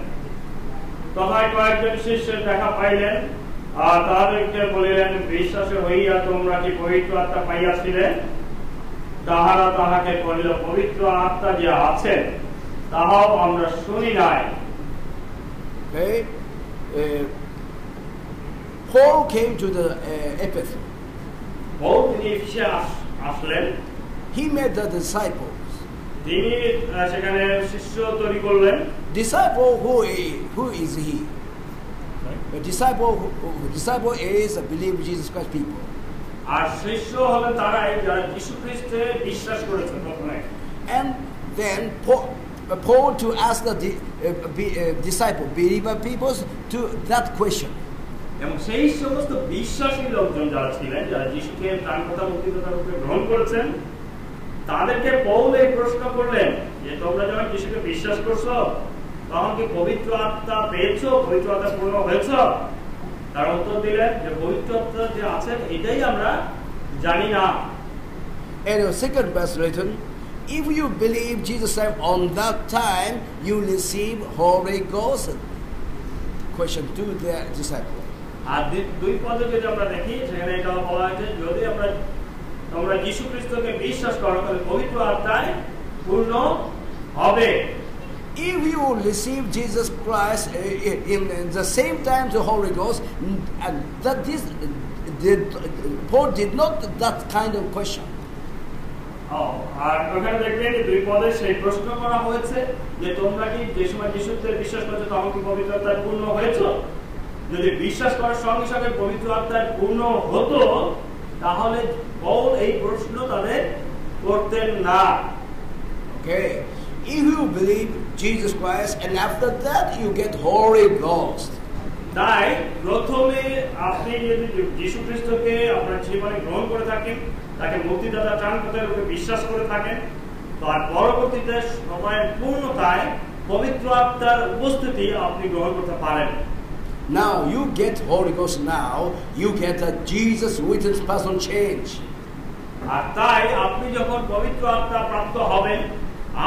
[SPEAKER 2] তথায় কয়েকজন শিষ্যের দেখা পাইলেন, আর তাহাদেরকে বলিলেন, বিশ্বাসে হইয়া তোমরা কি পবিত্র আত্মা পাইয়াছিলে? তাহারা তাহাকে বলিল, পবিত্র আত্মা যে আছেন তাহাও আমরা শুনি নাই।
[SPEAKER 1] Okay, Paul came to the Ephesus.
[SPEAKER 2] Paul তিনি এফিসে আসলেন।
[SPEAKER 1] He met the disciples.
[SPEAKER 2] তিনি সেখানে শিষ্য তৈরি করলেন।
[SPEAKER 1] Disciple, who is he? The disciple is a believer Jesus Christ people.
[SPEAKER 2] আর শিষ্য হলেন তারাই যারা যীশু খ্রিস্টে বিশ্বাস করেছেন প্রথমে।
[SPEAKER 1] And then Paul to ask the disciple, believer people, to that question.
[SPEAKER 2] এবং সেই সমস্ত বিশ্বাসী লোকজন যারা ছিলেন, যারা যিশুকে ত্রাণকর্তা মুক্তিদাতা রূপে গ্রহণ করেছেন, তাদেরকে পৌল এই প্রশ্ন করলেন যে তোমরা যখন যিশুকে বিশ্বাস করছো তখন কি পবিত্র আত্মা পেয়েছো, পবিত্র আত্মা পূর্ণ হয়েছ? তার উত্তর দিলেন যে পবিত্র আত্মা যে আছেন এটাই আমরা জানি না।
[SPEAKER 1] And the second verse written, if you believe Jesus said on that time you receive Holy Ghost. Question to the disciple.
[SPEAKER 2] আর দুই পদে যদি আমরা দেখি সেখানে এটা বলা হয়েছে যদি তোমরা যীশু খ্রিস্টকে বিশ্বাস করো তাহলে পবিত্র আত্মায় পূর্ণ হবে।
[SPEAKER 1] If you receive Jesus Christ in the same time the Holy Ghost, and that this Paul did not that kind of question.
[SPEAKER 2] আর ওখানে দেখবেন যে দুই পদে সেই প্রশ্ন করা হয়েছে যে তোমরা কি যে সময় যিশুতে বিশ্বাস করছো তখন কি পবিত্র আত্মায় পূর্ণ হয়েছো? যদি বিশ্বাস করার সঙ্গে সঙ্গে পবিত্র আত্মায় পূর্ণ হতো তাহলে পৌল এই প্রশ্ন তাদের করতেন না।
[SPEAKER 1] Okay, if you believe Jesus Christ and after that you get Holy Ghost.
[SPEAKER 2] তাই প্রথমে আপনি যদি যীশু খ্রিস্টকে আপনার জীবনে গ্রহণ করে থাকেন, তাকে মুক্তিদাতা ত্রাণকর্তা রূপে বিশ্বাস করে থাকেন, তার পরবর্তীতে সময়ের পূর্ণতায় পবিত্র আত্মার উপস্থিতি আপনি গ্রহণ করতে পারেন।
[SPEAKER 1] Now you get Holy Ghost, now you get a Jesus witness person change.
[SPEAKER 2] আর তাই আপনি যখন পবিত্র আত্মা প্রাপ্ত হবেন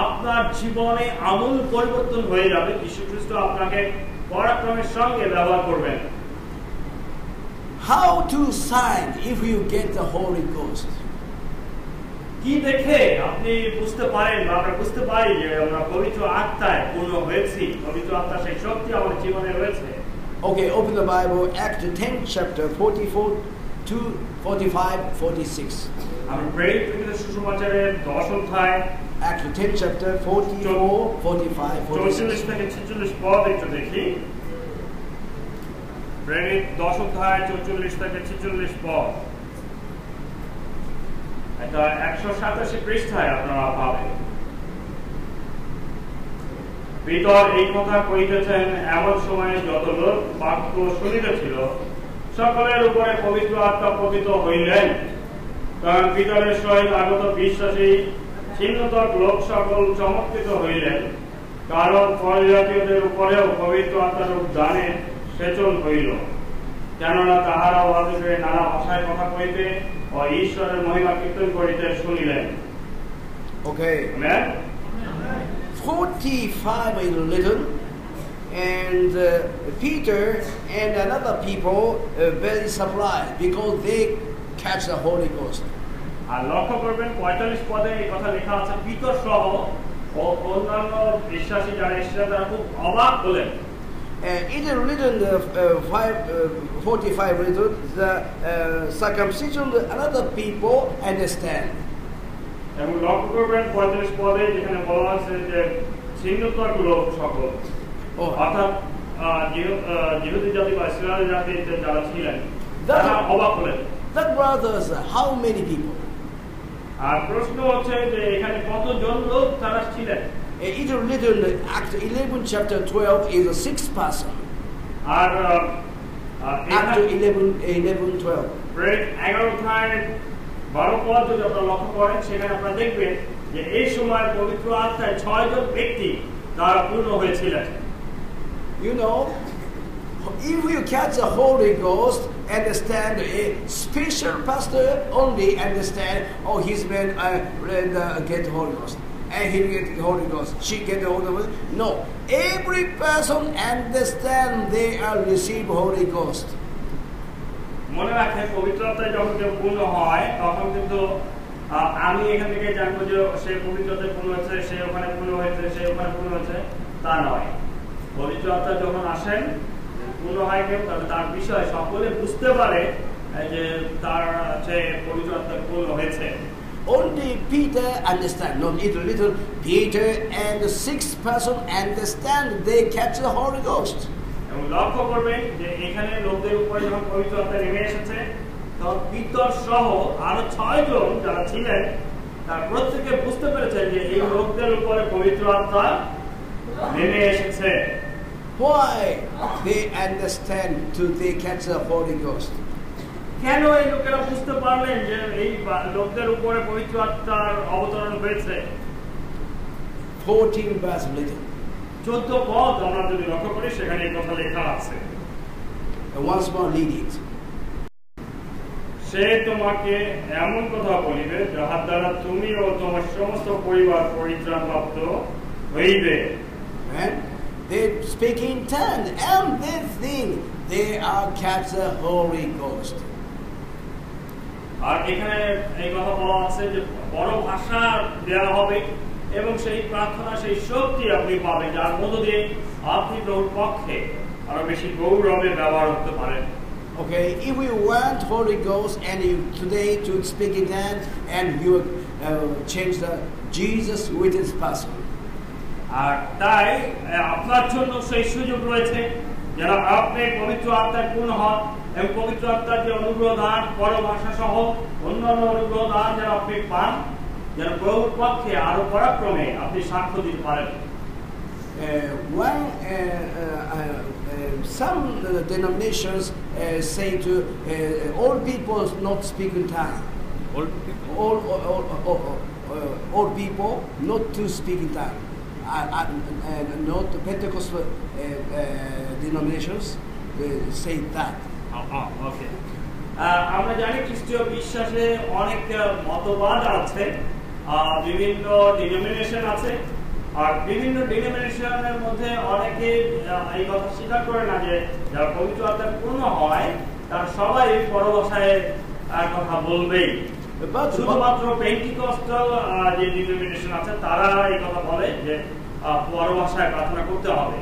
[SPEAKER 2] আপনার জীবনে আমূল পরিবর্তন হয়ে যাবে। যীশু খ্রিস্ট আপনাকে পরাক্রমের সঙ্গে ব্যবহার করবেন।
[SPEAKER 1] How to sign if you get the Holy Ghost?
[SPEAKER 2] কি দেখে আপনি বুঝতে পারেন বা আমরা বুঝতে পারি যে আমরা পবিত্র আত্মায় পূর্ণ হয়েছি, পবিত্র আত্মার সেই শক্তি আমাদের জীবনে রয়েছে?
[SPEAKER 1] Okay, open the Bible, Acts 10 chapter 44 to 45, 46.
[SPEAKER 2] আমরা প্রেরিত লিখিত সুসমাচারের 10 অধ্যায়
[SPEAKER 1] Acts 10 chapter 44, 45,
[SPEAKER 2] 44
[SPEAKER 1] 46.
[SPEAKER 2] থেকে 46 পদ একটু দেখি। প্রেরিত 10 অধ্যায় 44 থেকে 46 পদ। এটা 187 পৃষ্ঠায় আপনারা পাবেন। পিতর এই কথা কইতেছেন এমন সময়ে যত লোক বাক্য শুনিতেছিল সকলের উপরে পবিত্র আত্মা পতিত হইলেন। কারণ পিতরের সহিত আগত বিশ্বাসী ছিন্নতর লোক সকল চমৎকৃত হইলেন, কারণ পরজাতীয়দের উপরেও পবিত্র আত্মার দানে সেচন হইল। কেননা তাহারা উহাদিকে নানা ভাষায় কথা কইতে ও ঈশ্বরের মহিমা কীর্তন করিতে শুনিলেন।
[SPEAKER 1] Okay.
[SPEAKER 2] Amen.
[SPEAKER 1] 45 is written, and Peter and another people very surprised because they catch the Holy Ghost.
[SPEAKER 2] আর লক্ষ্য করবেন 45 পদে এই কথা লেখা আছে পিতর সহ অন্যান্য বিশ্বাসী যারা এসেছিলেন তারা খুব অবাক হলেন।
[SPEAKER 1] It is written 45 written the circumcision another people understand.
[SPEAKER 2] এবং লক্ষ্য করবেন 45 পদে যেখানে বলা আছে যে ছিন্নতর লোক সকল, অর্থাৎ যিহুদি জাতি বা ইসরায়েল জাতিতে যারা ছিলেন তারা অবাক হলেন।
[SPEAKER 1] That brothers, how many people?
[SPEAKER 2] আর প্রশ্ন হচ্ছে যে এখানে কতজন লোক তারা ছিলেন?
[SPEAKER 1] It is written Acts 11 chapter 12 is a 6 person.
[SPEAKER 2] R
[SPEAKER 1] Acts 11, 12.
[SPEAKER 2] প্রেরিত 11 অধ্যায় 12 পদ যদি আপনারা লক্ষ্য করেন সেখানে আপনারা দেখবেন যে এই সময় পবিত্র আত্মায় 6 জন ব্যক্তি তারা পূর্ণ হয়েছিলেন।
[SPEAKER 1] You know, if you catch the Holy Ghost, understand a special pastor only understand, oh, he's been get the Holy Ghost, and he get the Holy Ghost, she get the Holy Ghost. No, every person understand they are receive Holy Ghost.
[SPEAKER 2] মনে রাখেন পবিত্র আত্মায় যখন কেউ পূর্ণ হয় তখন কিন্তু আমি এখান থেকে জানবো যে সে পবিত্র আত্মায় পূর্ণ হয়েছে, সে ওখানে পূর্ণ হয়েছে, সে ওখানে পূর্ণ হয়েছে, তা নয়। পবিত্র আত্মা যখন আসেন পূর্ণ হয় কেউ তাহলে তার বিষয় সকলে বুঝতে পারে যে তার পবিত্র আত্মা পূর্ণ হয়েছে।
[SPEAKER 1] Only Peter understand, not little Peter and the 6th person understand they catch the Holy Ghost.
[SPEAKER 2] এবং লক্ষ্য করবেন যে এখানে লোকদের উপরে যখন পবিত্র আত্মা নেমে এসেছে তখন পিতর সহ আরো 6 জন যারা ছিলেন তার প্রত্যেকে বুঝতে পেরেছেন যে এই লোকদের উপরে পবিত্র আত্মা নেমে এসেছে।
[SPEAKER 1] Why they understand to they catch the Holy Ghost?
[SPEAKER 2] কেন এই লোকেরা বুঝতে পারলেন যে এই লোকদের উপরে পবিত্র আত্মার অবতরণ হয়েছে?
[SPEAKER 1] 14 verse later.
[SPEAKER 2] 14 পদ আমরা যদি লক্ষ্য করি সেখানে এই কথা লেখা আছে।
[SPEAKER 1] And once more lead it.
[SPEAKER 2] সে তোমাকে এমন কথা বলিবে যাহার দ্বারা তুমি ও তোমার সমস্ত পরিবার পরিত্রাণ প্রাপ্ত হইবে।
[SPEAKER 1] And they speak in tongues, and they think they are catch the Holy Ghost.
[SPEAKER 2] আর এখানে এই কথা বলা আছে যে বড় ভাষা দেওয়া হবে এবং সেই প্রার্থনা সেই শক্তি আপনি পাবেন যার মধ্য দিয়ে আপনি প্রভুর পক্ষে আরো বেশি গৌরবে ব্যবহার করতে পারেন।
[SPEAKER 1] Okay, if we want Holy Ghost and you today to speak in tongues and you change the Jesus with his person.
[SPEAKER 2] আর তাই আপনার জন্য সেই সুযোগ রয়েছে যেন আপনি পবিত্র আত্মায় পূর্ণ হন এবং পবিত্র আত্মার যে অনুগ্রহ দান বড় ভাষা সহ অন্যান্য অনুগ্রহ দান যেন আপনি পান যেন প্রভুর পক্ষে আরো পরাক্রমে আপনি সাক্ষ্য দিতে পারেন।
[SPEAKER 1] Some denominations say to all people not speak in tongues. All people not to speak in tongues. Not the Pentecostal denominations say that.
[SPEAKER 2] Okay. আমরা জানি খ্রিস্টীয় বিশ্বাসে অনেক মতবাদ আছে, বিভিন্ন ডিনোমিনেশন আছে, আর বিভিন্ন ডিনোমিনেশনের মধ্যে অনেকে এই কথা স্বীকার করে না যে যারা পবিত্র আত্মায় পূর্ণ হয় তারা সবাই বড় ভাষায় কথা বলবেই। শুধুমাত্র পেন্টিকস্টাল যে ডিনোমিনেশন আছে তারা এই কথা বলে যে বড় ভাষায় প্রার্থনা করতে হবে।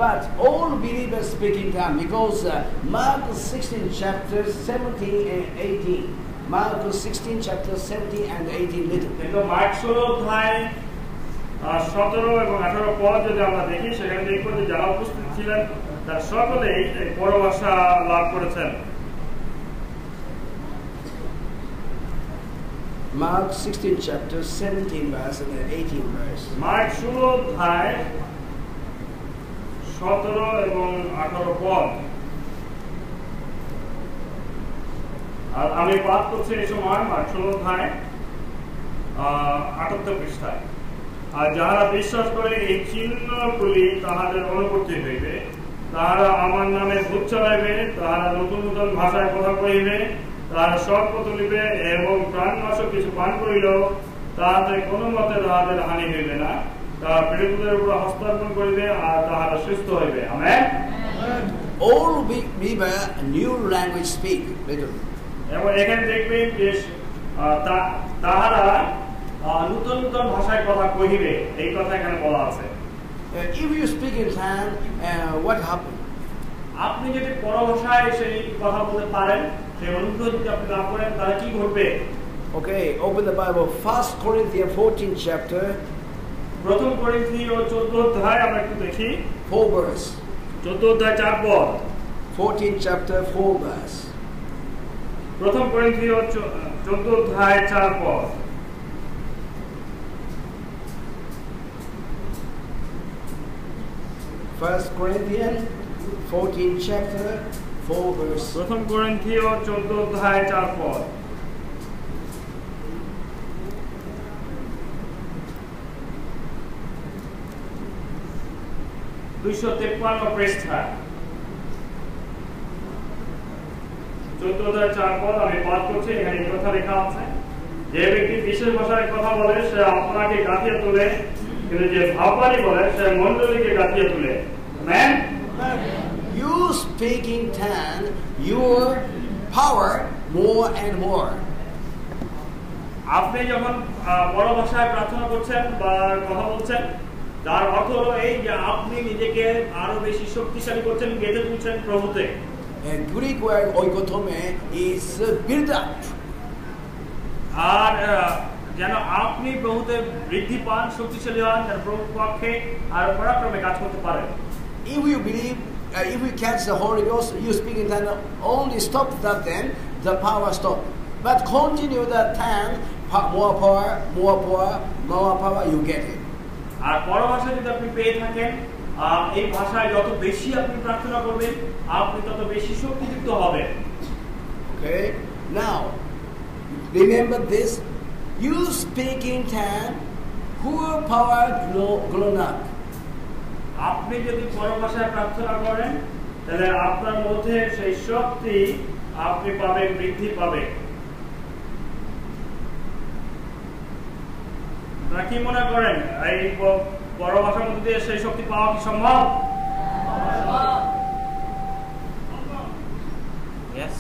[SPEAKER 1] But all believers speak in tongues because Mark 16 chapter 17 and 18. Mark 16 chapter 17 and 18 little.
[SPEAKER 2] কিন্তু মার্ক 16 অধ্যায় 17 এবং 18 পদ যদি আমরা দেখি সেখানে দেখব যে যারা উপস্থিত ছিলেন তারা সকলেই এই বড় ভাষা লাভ করেছেন।
[SPEAKER 1] Mark 16 chapter 17 verse and 18 verse.
[SPEAKER 2] Mark 16 অধ্যায় 17 এবং 18 পদ। আর আমি পাঠ করছি এই সময় মার্ক 16 অধ্যায় 78 পৃষ্ঠায়। আর যাহারা বিশ্বাস করে এই চিহ্নগুলি তাহাদের অনুবর্তী হইবে, তাহারা আমার নামে ভূত চালাইবে, তাহারা নতুন নতুন ভাষায় কথা কহিবে, তাহারা সর্প তুলিবে এবং প্রাণনাশক কিছু পান করিলেও তাহাতে কোনো মতে তাহাদের হানি হইবে না, তাহারা পীড়িতদের উপর হস্তার্পণ করিবে আর তাহারা সুস্থ হইবে। Amen.
[SPEAKER 1] All believers new language speak.
[SPEAKER 2] এবং এখানে দেখবেন যে তাহারা নতুন নতুন ভাষায় কথা কহিবে, এই কথা এখানে বলা আছে।
[SPEAKER 1] If you speak in tongues, what happens?
[SPEAKER 2] আপনি যদি বড় ভাষায় সেই কথা বলতে পারেন, সেই অনুগ্রহ যদি আপনি লাভ করেন তাহলে কি ঘটবে?
[SPEAKER 1] Okay, open the Bible. 1 Corinthians 14 chapter.
[SPEAKER 2] প্রথম করিন্থীয় 14 অধ্যায় আমরা একটু দেখি।
[SPEAKER 1] 4 verse.
[SPEAKER 2] 14 অধ্যায় 4 পদ।
[SPEAKER 1] 14 chapter 4 verse.
[SPEAKER 2] প্রথম করিন্থীয় 14 অধ্যায় 4 পদ।
[SPEAKER 1] First Corinthians 14 chapter 4 verse.
[SPEAKER 2] প্রথম করিন্থীয় 14 অধ্যায় 4 পদ। পৃষ্ঠা 14 অধ্যায় 4 পদ আমি পাঠ করছি। এখানে এই কথা লেখা আছে, যে ব্যক্তি বিশেষ ভাষায় কথা বলে সে আপনাকে গাঁথিয়ে তোলে, কিন্তু যে ভাববাণী বলে সে মণ্ডলীকে গাঁথিয়ে তোলে। Amen.
[SPEAKER 1] You speak in tongues, your power more and more.
[SPEAKER 2] আপনি যখন বড় ভাষায় প্রার্থনা করছেন বা কথা বলছেন তার অর্থ হলো এই যে আপনি নিজেকে আরো বেশি শক্তিশালী করছেন, গেঁথে তুলছেন প্রভুতে।
[SPEAKER 1] Greek word oikotome is build up.
[SPEAKER 2] আর যেন আপনি প্রভুতে বৃদ্ধি পান, শক্তিশালী হন, যেন প্রভুর পক্ষে আর পরাক্রমে কাজ করতে পারেন।
[SPEAKER 1] If you believe, if you catch the Holy Ghost, you speak in tongues, only stop that then, the power stop. But continue that tongue, more power, more power, more power, you get it.
[SPEAKER 2] আর বড় ভাষা যদি আপনি পেয়ে থাকেন এই ভাষায় যত বেশি আপনি প্রার্থনা করবেন আপনি তত বেশি শক্তিযুক্ত হবেন।
[SPEAKER 1] Okay. Now, remember this. You speak in tongue, whole power grown up.
[SPEAKER 2] আপনি যদি পরভাষায় প্রার্থনা করেন তাহলে আপনার মধ্যে সেই শক্তি আপনি পাবেন, বৃদ্ধি পাবে। আপনারা কি মনে করেন এই পরভাষার মধ্যে দিয়ে সেই শক্তি পাওয়া কি সম্ভব?
[SPEAKER 3] Yes.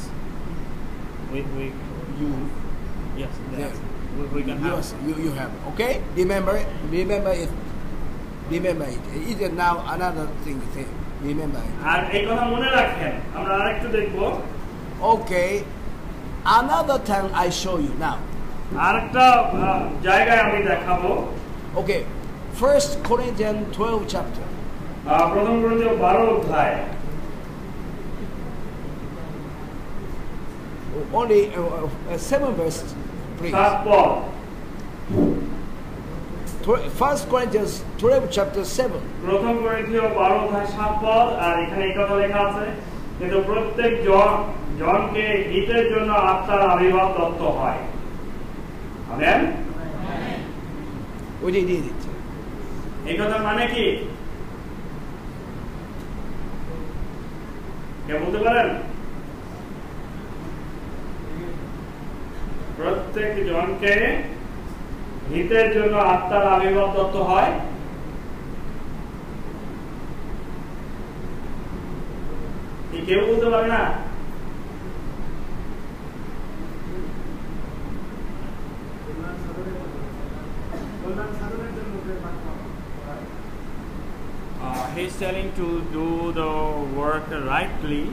[SPEAKER 3] We
[SPEAKER 1] You,
[SPEAKER 3] yes.
[SPEAKER 1] yes.
[SPEAKER 3] We can have.
[SPEAKER 1] Yes, you have. Okay. Remember it. Remember it. Remember it. It is now another thing. Remember it.
[SPEAKER 2] আর এই কথা মনে রাখেন। আমরা আরেকটু দেখব।
[SPEAKER 1] Okay. Another time I show you now.
[SPEAKER 2] আরেকটা জায়গায় আমি দেখাবো।
[SPEAKER 1] Okay. 1 Corinthians 12 chapter.
[SPEAKER 2] প্রথম করিন্থীয় 12 অধ্যায়।
[SPEAKER 1] Only 7 verses, please.
[SPEAKER 2] 7 পদ।
[SPEAKER 1] 1 Corinthians 12 chapter 7.
[SPEAKER 2] প্রথম করিন্থীয় 12 অধ্যায় 7 পদ। আর এখানে এই কথা লেখা আছে, কিন্তু প্রত্যেক জনকে হিতের জন্য আত্মার আবির্ভাব দত্ত হয়। আমেন।
[SPEAKER 1] We did it.
[SPEAKER 2] এই কথার মানে কি? কে বলতে পারেন? প্রত্যেক জনকে হিতের জন্য আত্মার আবির্ভাব দত্ত হয়। কেউ বলতে পারে না?
[SPEAKER 3] He's telling to do the work rightly.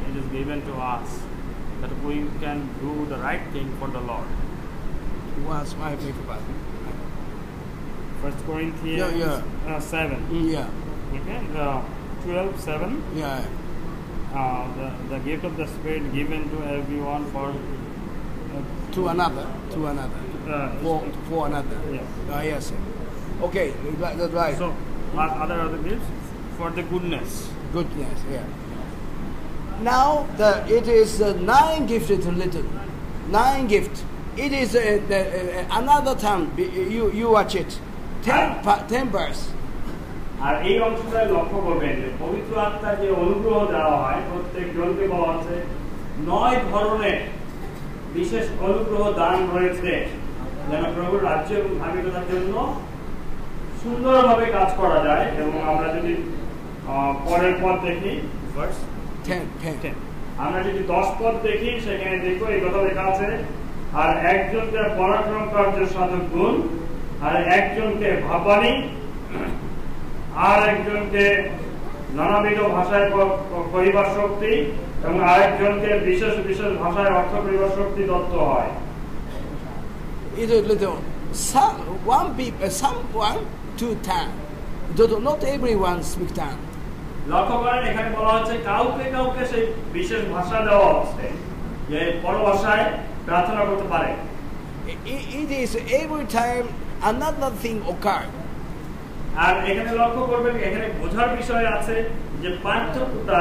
[SPEAKER 3] It is given to us that we can do the right thing for the Lord.
[SPEAKER 1] Was my paper button.
[SPEAKER 3] 1 Corinthians
[SPEAKER 1] Yeah.
[SPEAKER 3] 7.
[SPEAKER 1] Yeah.
[SPEAKER 3] Okay, the 12:7.
[SPEAKER 1] Yeah.
[SPEAKER 3] The gift of the Spirit given to everyone for
[SPEAKER 1] To another.
[SPEAKER 3] uh,
[SPEAKER 1] For another.
[SPEAKER 3] Yeah.
[SPEAKER 1] Yes. Okay, that's right.
[SPEAKER 3] So other gifts for the goodness.
[SPEAKER 1] Goodness, yeah. Now it is 9 gifted little. 9 gift. It is another time. You watch it. 10 verse.
[SPEAKER 2] আর এই অংশটা লক্ষ্য করবেন যে পবিত্র আত্মার যে অনুগ্রহ দেওয়া হয় প্রত্যেক জনকে পাওয়া আছে 9 ধরনের বিশেষ অনুগ্রহ দান রয়েছে যেন প্রভুর রাজ্য এবং ধার্মিকতার জন্য সুন্দরভাবে কাজ করা যায়। এবং আমরা যদি পরের পদ দেখি,
[SPEAKER 3] Verse
[SPEAKER 1] 10.
[SPEAKER 2] আমরা যদি 10 পদ দেখি সেখানে দেখো এই কথা লেখা আছে, আর একজনকে পরাক্রম কার্যের সাধক গুণ, আর একজনকে ভাববাণী, আর একজনকে নানাবিধ ভাষায় কহিবার শক্তি, এবং আরেকজনকে বিশেষ বিশেষ ভাষায় অর্থ করিবার শক্তি দত্ত হয়।
[SPEAKER 1] It is little. Someone to tongue. Not everyone speak tongue.
[SPEAKER 2] লক্ষ্য করেন এখানে বলা হচ্ছে কাউকে কাউকে সেই বিশেষ ভাষা দেওয়া হচ্ছে যে পরভাষায় প্রার্থনা করতে পারে।
[SPEAKER 1] It is every time another thing occurred.
[SPEAKER 2] আর এখানে লক্ষ্য করবেন এখানে বোঝার বিষয় আছে যে পার্থক্যটা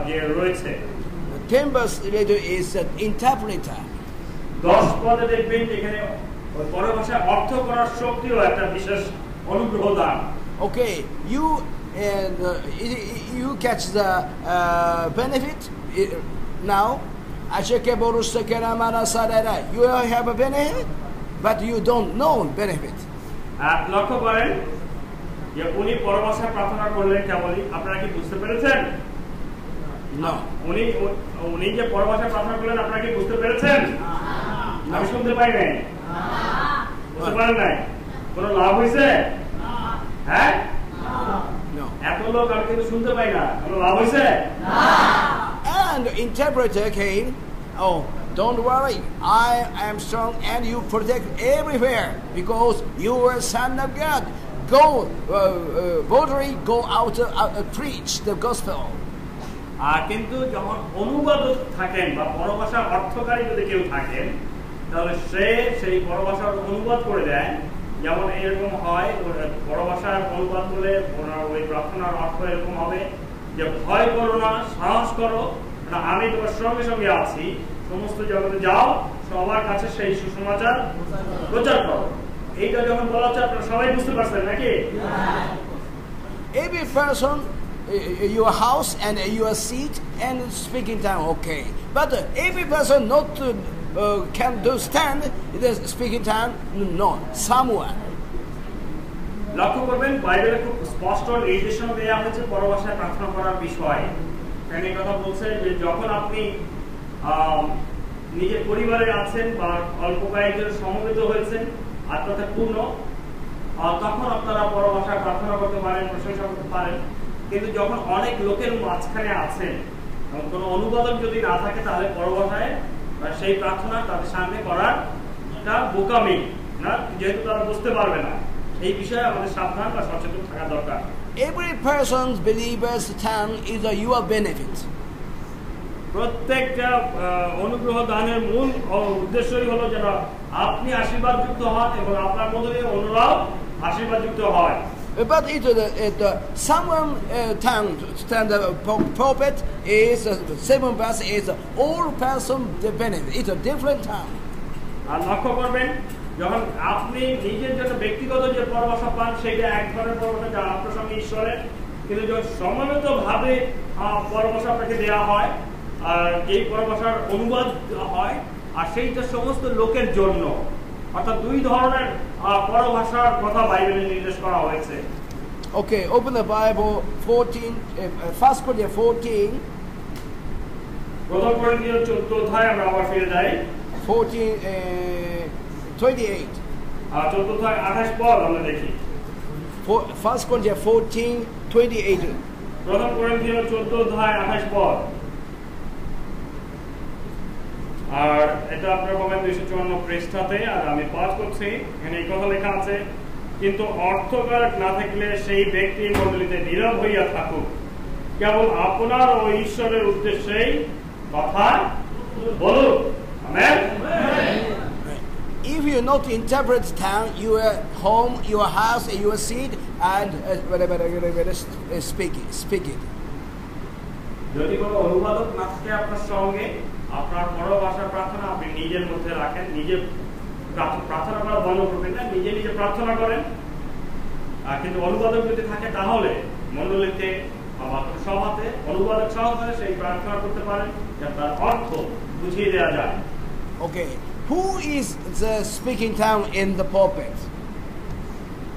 [SPEAKER 2] যে রয়েছে।
[SPEAKER 1] 10 verse later is an interpreter.
[SPEAKER 2] 10 পদে দেখবেন এখানে পরভাষায় অর্থ করার শক্তিও একটা বিশেষ অনুগ্রহ দান।
[SPEAKER 1] Okay, you catch the benefit now. You have a benefit, but you don't know benefit.
[SPEAKER 2] লক্ষ্য করেন যে উনি পরভাষায় প্রার্থনা করলেন কেবলই, আপনারা কি বুঝতে পেরেছেন?
[SPEAKER 1] No.
[SPEAKER 2] উনি যে পরভাষায় প্রার্থনা করলেন আপনারা কি বুঝতে পেরেছেন? আমি শুনতে পাই নাই। বুঝতে পারেন নাই? কোনো লাভ হয়েছে? হ্যাঁ?
[SPEAKER 1] No.
[SPEAKER 2] এত লোক আমি কিন্তু শুনতে পাই না, কোনো লাভ হয়েছে?
[SPEAKER 1] And the interpreter came. Oh, don't worry. I am strong and you protect everywhere because you are son of God. Go boldly, go out preach the gospel.
[SPEAKER 2] কিন্তু যখন অনুবাদক থাকেন বা পরভাষার অর্থকারী যদি কেউ থাকেন তাহলে সে সেই পরভাষার অনুবাদ করে দেয় যেমন এরকম হয় বড় ভাষার অনুবাদ করলে ওই প্রার্থনার অর্থ এরকম হবে যে ভয় করো না, সাহস করো, আমি তোমার সঙ্গে সঙ্গে আছি, সমস্ত জগতে যাও, সবার কাছে সেই সুসমাচার প্রচার করো। এইটা যখন বলা হচ্ছে আপনারা সবাই বুঝতে পারছেন নাকি?
[SPEAKER 1] Every person, your house and your seat and speaking time, okay. But every person not can do stand the speaking time, no, somewhere.
[SPEAKER 2] লক্ষ্য করবেন বাইবেলে খুব স্পষ্ট নির্দেশনা দেওয়া হয়েছে পরভাষায় প্রার্থনা করার বিষয়ে। এখানে এই কথা বলছে যে যখন আপনি নিজের পরিবারে আছেন বা অল্প কয়েকজন সমবেত হয়েছেন আত্মাতে পূর্ণ, তখন আপনারা পরভাষায় প্রার্থনা করতে পারেন, প্রশংসা করতে পারেন। কিন্তু যখন অনেক লোকের মাঝখানে আছেন এবং কোনো অনুবাদক যদি না থাকে তাহলে পরভাষায় সেই প্রার্থনা তাদের সামনে করার একটা বোকামি না, যেহেতু তারা বুঝতে পারবে না। এই বিষয়ে আমাদের সাবধান বা সচেতন থাকা দরকার।
[SPEAKER 1] Every person's believer's tongue is your benefit.
[SPEAKER 2] প্রত্যেকটা অনুগ্রহ দানের মূল উদ্দেশ্যই হলো যেন আপনি আশীর্বাদযুক্ত হন এবং আপনার মধ্যে দিয়ে অন্যরাও আশীর্বাদযুক্ত হয়।
[SPEAKER 1] But someone tongue stand the prophet is 7 verse is all person the benefit. It's a different tongue.
[SPEAKER 2] আর লক্ষ্য করবেন যখন আপনি নিজের জন্য ব্যক্তিগত যে পরভাষা পান সেটা এক ধরনের পরভাষা যা আপনার সঙ্গে ঈশ্বরের, কিন্তু যখন সমবেত ভাবে পরভাষা আপনাকে দেওয়া হয় আর যেই পরভাষার অনুবাদ হয় আর সেইটা সমস্ত লোকের জন্য, অর্থাৎ দুই ধরনের পরভাষার কথা বাইবেলে নির্দেশ করা হয়েছে।
[SPEAKER 1] Okay, open the Bible 14 1 Corinthians 14
[SPEAKER 2] প্রথম করিন্থীয় 14 অধ্যায় আমরা আবার ফিরে যাই।
[SPEAKER 1] 28
[SPEAKER 2] 14 অধ্যায় 28 পদ আমরা দেখি।
[SPEAKER 1] 1 Corinthians 14:28
[SPEAKER 2] প্রথম করিন্থীয় 14 অধ্যায় 28 পদ। আর এটা আপনার পাবেন 254 পৃষ্ঠাতে। আর আমি পাঠ করছি। এখানে এই কথা লেখা আছে, কিন্তু অর্থকারক না থাকলে সেই ব্যক্তি মণ্ডলীতে নীরব হইয়া থাকুক, কেবল আপনার ও ঈশ্বরের উদ্দেশ্যেই কথা বলুক। Amen.
[SPEAKER 1] If you not interpret tongue, your home, your house, your seat, and speak it.
[SPEAKER 2] যদি কোনো অনুবাদক না থাকে আপনার সঙ্গে, আপনার পরভাষা প্রার্থনা আপনি নিজের মধ্যে রাখেন, নিজে প্রার্থনা করা বন্ধ করবেন না, নিজে নিজে প্রার্থনা করেন। কিন্তু অনুবাদক যদি থাকে তাহলে মণ্ডলীতে বা সভাতে অনুবাদক সহকারে সেই প্রার্থনা করতে পারেন, যাতে তার অর্থ বুঝিয়ে দেওয়া যায়।
[SPEAKER 1] Okay, who is the speaking tongue in the pulpit?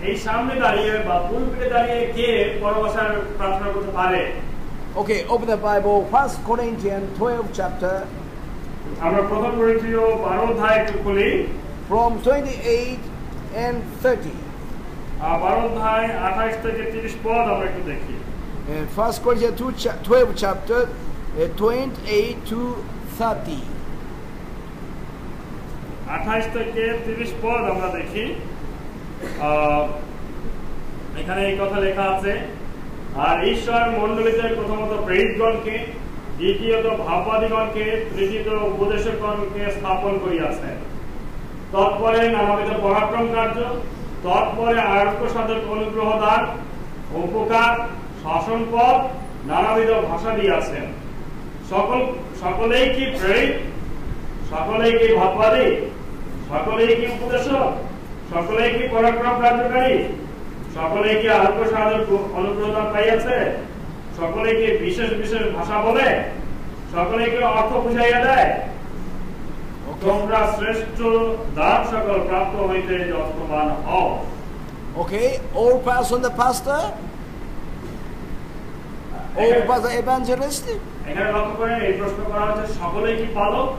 [SPEAKER 2] এই সামনে দাঁড়িয়ে বা পুলপিটে দাঁড়িয়ে কে পরভাষার প্রার্থনা করতে পারে?
[SPEAKER 1] Okay, open the Bible 1 Corinthians 12 chapter.
[SPEAKER 2] আমরা প্রথম করিন্থীয় 12 অধ্যায় একটু খুলি।
[SPEAKER 1] From 28 and 30.
[SPEAKER 2] 12 অধ্যায় 28 থেকে 30 পদ আমরা একটু দেখি।
[SPEAKER 1] 1 Corinthians 12 chapter 28 to 30.
[SPEAKER 2] 28 থেকে 30 পদ আমরা দেখি। এখানে এই কথা লেখা আছে, আর ঈশ্বর মণ্ডলীতে প্রথমত প্রেরিতগণকে, দ্বিতীয়ত ভাববাদীগণকে, তৃতীয়ত উপদেশকগণকে স্থাপন করিয়াছেন। তৎপরে নানাবিধ পরাক্রম কার্য, তৎপরে আরোগ্য সাধক অনুগ্রহ দান, উপকার, শাসন পদ, নানাবিধ ভাষা দিয়াছেন। সকলেই কি প্রেরিত? সকলেই কি ভাববাদী? সকলেই কি উপদেশক? সকলেই কি পরাক্রম কার্যকারী? সকলেই কি আরোগ্য সাধক অনুগ্রহ দান পাইয়াছে? সকলেই কি বিশেষ বিশেষ ভাষা বলে? সকলেই কি অর্থ বুঝাইয়া দেয়? তোমরা শ্রেষ্ঠ দান সকল প্রাপ্ত হইতে যত্নবান হও।
[SPEAKER 1] Okay, all person the pastor, all pastor evangelist.
[SPEAKER 2] এখানে লক্ষ্য করেন এই প্রশ্ন করা হচ্ছে, সকলেই কি পালক?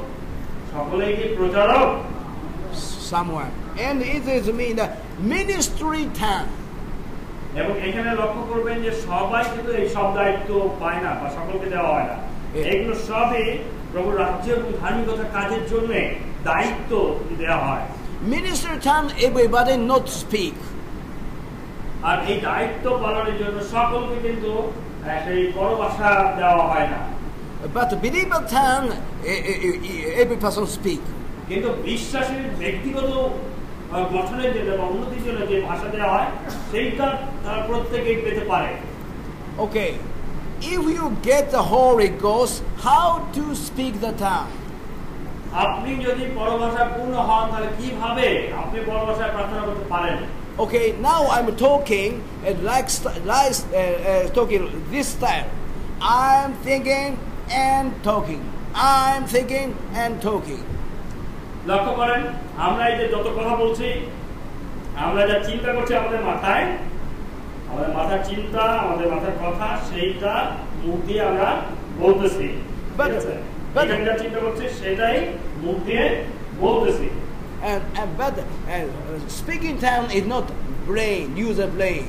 [SPEAKER 2] সকলেই কি প্রচারক?
[SPEAKER 1] Somewhere, and it is mean the ministry tongue.
[SPEAKER 2] এবং এখানে লক্ষ্য করবেন যে সবাই কিন্তু এই সব দায়িত্ব পায় না বা সকলকে দেওয়া হয় না। এগুলো সবই প্রভুর রাজ্য এবং ধার্মিকতার কাজের জন্য দায়িত্ব দেওয়া হয়।
[SPEAKER 1] Ministry tongue, everybody not speak.
[SPEAKER 2] আর এই দায়িত্ব পালনের জন্য সকলকে কিন্তু সেই পরভাষা দেওয়া হয় না।
[SPEAKER 1] But believer tongue, every person speak.
[SPEAKER 2] কিন্তু বিশ্বাসীর ব্যক্তিগত গঠনের জন্য বা উন্নতির জন্য যে ভাষা দেওয়া হয় সেইটা তারা প্রত্যেকেই পেতে পারে।
[SPEAKER 1] Okay, if you get the Holy Ghost, how to speak the tongue?
[SPEAKER 2] আপনি যদি পরভাষা পূর্ণ হন তাহলে কিভাবে আপনি পরভাষায় প্রার্থনা করতে পারেন?
[SPEAKER 1] Okay, now I'm talking talking this style. I'm thinking and talking. I'm thinking and talking.
[SPEAKER 2] লক্ষ্য করেন, আমরা এই যে যত কথা বলছি, আমরা যা চিন্তা করছি আমাদের মাথার চিন্তা, আমাদের মাথার কথা, সেইটা মুখ দিয়ে আমরা বলতেছি। এখানে যা চিন্তা করছি সেটাই মুখ দিয়ে বলতেছি।
[SPEAKER 1] But speaking tongue is not brain, user brain.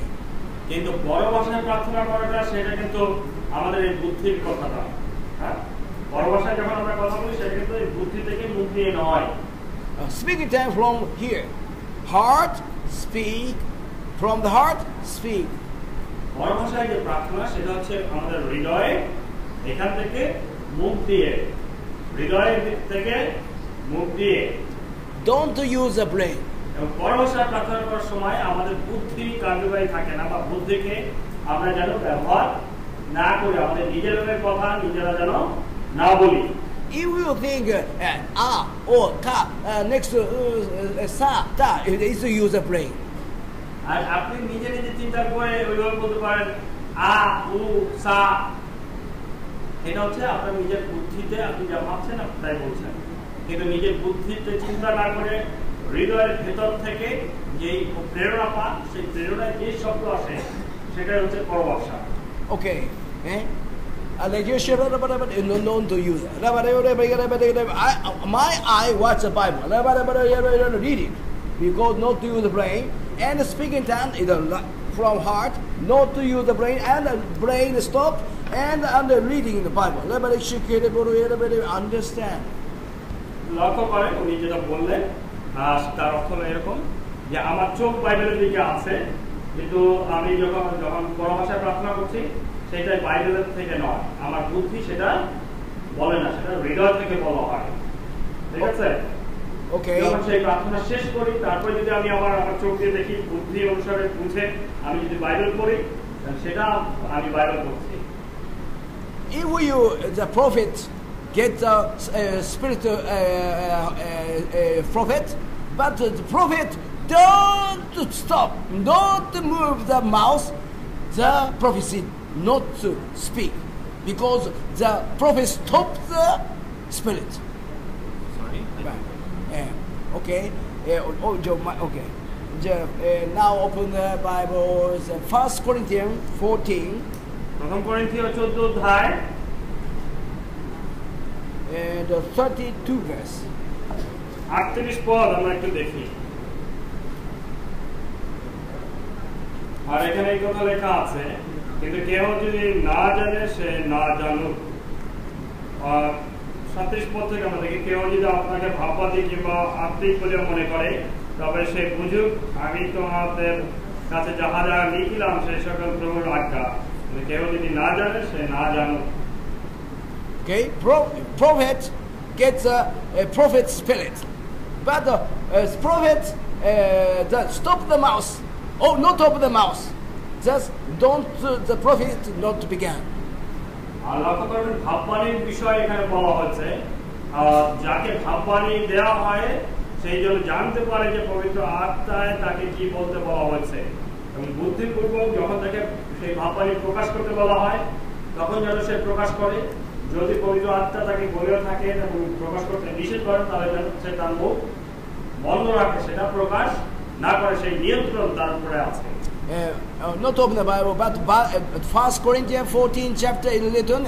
[SPEAKER 2] কিন্তু বড় ভাষায় প্রার্থনা করাটা সেটা কিন্তু আমাদের এই বুদ্ধির কথাটা। হ্যাঁ, বড় ভাষায় যখন আমরা কথা বলি সেটা কিন্তু এই বুদ্ধি থেকে মুখ দিয়ে নয়।
[SPEAKER 1] Speaking tongue from here, heart speak, from the heart speak.
[SPEAKER 2] বড় ভাষায় যে প্রার্থনা সেটা হচ্ছে আমাদের হৃদয়ে, এখান থেকে মুখ দিয়ে, হৃদয়ের দিক থেকে মুখ দিয়ে।
[SPEAKER 1] Don't use the brain.
[SPEAKER 2] এবং বড় ভাষায় প্রার্থনা করার সময় আমাদের বুদ্ধি কার্যকারী থাকে না, বা বুদ্ধিকে আমরা যেন ব্যবহার না করি, আমাদের নিজেদের কথা নিজেরা যেন না বলি।
[SPEAKER 1] If you think or ka next to sa ta, it is to use the brain.
[SPEAKER 2] আর আপনি নিজে নিজে চিন্তা করে ওইভাবে বলতে পারেন আ উ সা, এটা হচ্ছে আপনার নিজের বুদ্ধিতে আপনি যা ভাবছেন আপনি তাই বলছেন। কিন্তু নিজের বুদ্ধিতে চিন্তা না করে হৃদয়ের ভেতর থেকে যেই প্রেরণা পান, সেই প্রেরণায় যে শব্দ আসে সেটাই হচ্ছে পরভাষা।
[SPEAKER 1] Okay, like you should known to use. My eye watch the Bible. Read it because not to use the brain, and speaking tongue is from heart, not to use the brain, and the brain stop and under reading the Bible. Understand.
[SPEAKER 2] লক্ষ্য করেন উনি যেটা বললেন তার অর্থ এরকম যে আমার চোখ বাইবেলের দিকে আছে, কিন্তু আমি যখন পরভাষায় প্রার্থনা করছি সেটাই বাইবেলের থেকে নয়, আমার বুদ্ধি সেটা বলে না, সেটা হৃদয় থেকে বলা হয়। ঠিক আছে?
[SPEAKER 1] Okay.
[SPEAKER 2] যখন সেই প্রার্থনা শেষ করি তারপরে যদি আমি আমার চোখ দিয়ে দেখি, বুদ্ধি অনুসারে বুঝে আমি যদি বাইবেল পড়ি সেটা আমি বাইবেল পড়ছি।
[SPEAKER 1] If you the prophet get the spiritual prophet, but the prophet don't stop, don't move the mouth, the prophecy not to speak, because the prophet stop the spirit.
[SPEAKER 3] Sorry?
[SPEAKER 1] Okay. Okay. Now open the Bible. 1 Corinthians 14.
[SPEAKER 2] প্রথম করিন্থীয় 14 অধ্যায়
[SPEAKER 1] And 32 verse.
[SPEAKER 2] 38 পদ আমরা একটু দেখি। আর এখানে এই কথা লেখা আছে, কিন্তু কেউ যদি না জানে সে না জানুক। আর 37 পদ থেকে আমরা দেখি, কেউ যদি আপনাকে ভাববাদী কিংবা আত্মিক বলে মনে করে তবে সে বুঝুক, আমি তোমাদের কাছে যাহা যাহা লিখিলাম সেই সকল প্রভুর আজ্ঞা। কেউ যদি না জানে সে না জানুক।
[SPEAKER 1] Okay, prophet gets a prophet spirit, but the prophet stop the mouth. Oh, not open the mouth. Just don't the prophet not begin.
[SPEAKER 2] আর লক্ষ্য করবেন ভাববাণীর বিষয় এখানে বলা হয়েছে, যাকে ভাববাণী দেওয়া হয় সেই জন্য জানতে পারে যে পবিত্র আত্মায় তাকে কি বলতে বলা হয়েছে, এবং বুদ্ধিপূর্বক যখন তাকে সেই ভাববাণী প্রকাশ করতে বলা হয় তখন যেন সে প্রকাশ করে। যদি পবিত্র আত্মা তাকে বলেও থাকে এবং প্রকাশ করতে নিষেধ করেন তাহলে যেন সে তার মুখ বন্ধ রাখে, সেটা প্রকাশ না করে, সেই নিয়ন্ত্রণ তার উপরে আছে।
[SPEAKER 1] Not open the Bible, but 1 Corinthians 14 chapter 11.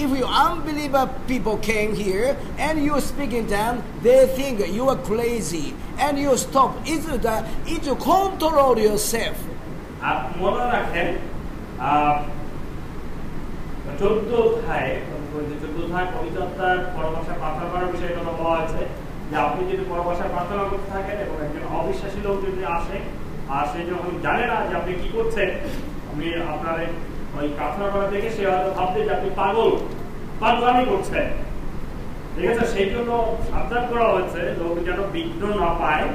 [SPEAKER 1] If you unbeliever people came here and you speak in tongues, they think you are crazy and you stop. It's to control yourself.
[SPEAKER 2] মনে রাখেন 14 অধ্যায় পবিত্র আত্মার পরভাষায় প্রার্থনা করার বিষয়ে কথা বলা হয়েছে যে আপনি যদি পরভাষায় প্রার্থনা করতে থাকেন এবং একজন অবিশ্বাসী লোক যদি আসে আর সে যখন জানে না যে আপনি কি করছেন, আপনি আপনার ওই প্রার্থনা করা দেখে সে হয়তো ভাবতে যে আপনি পাগলামি করছেন। ঠিক আছে? সেই জন্য সাবধান করা হয়েছে লোক যেন বিঘ্ন না পায়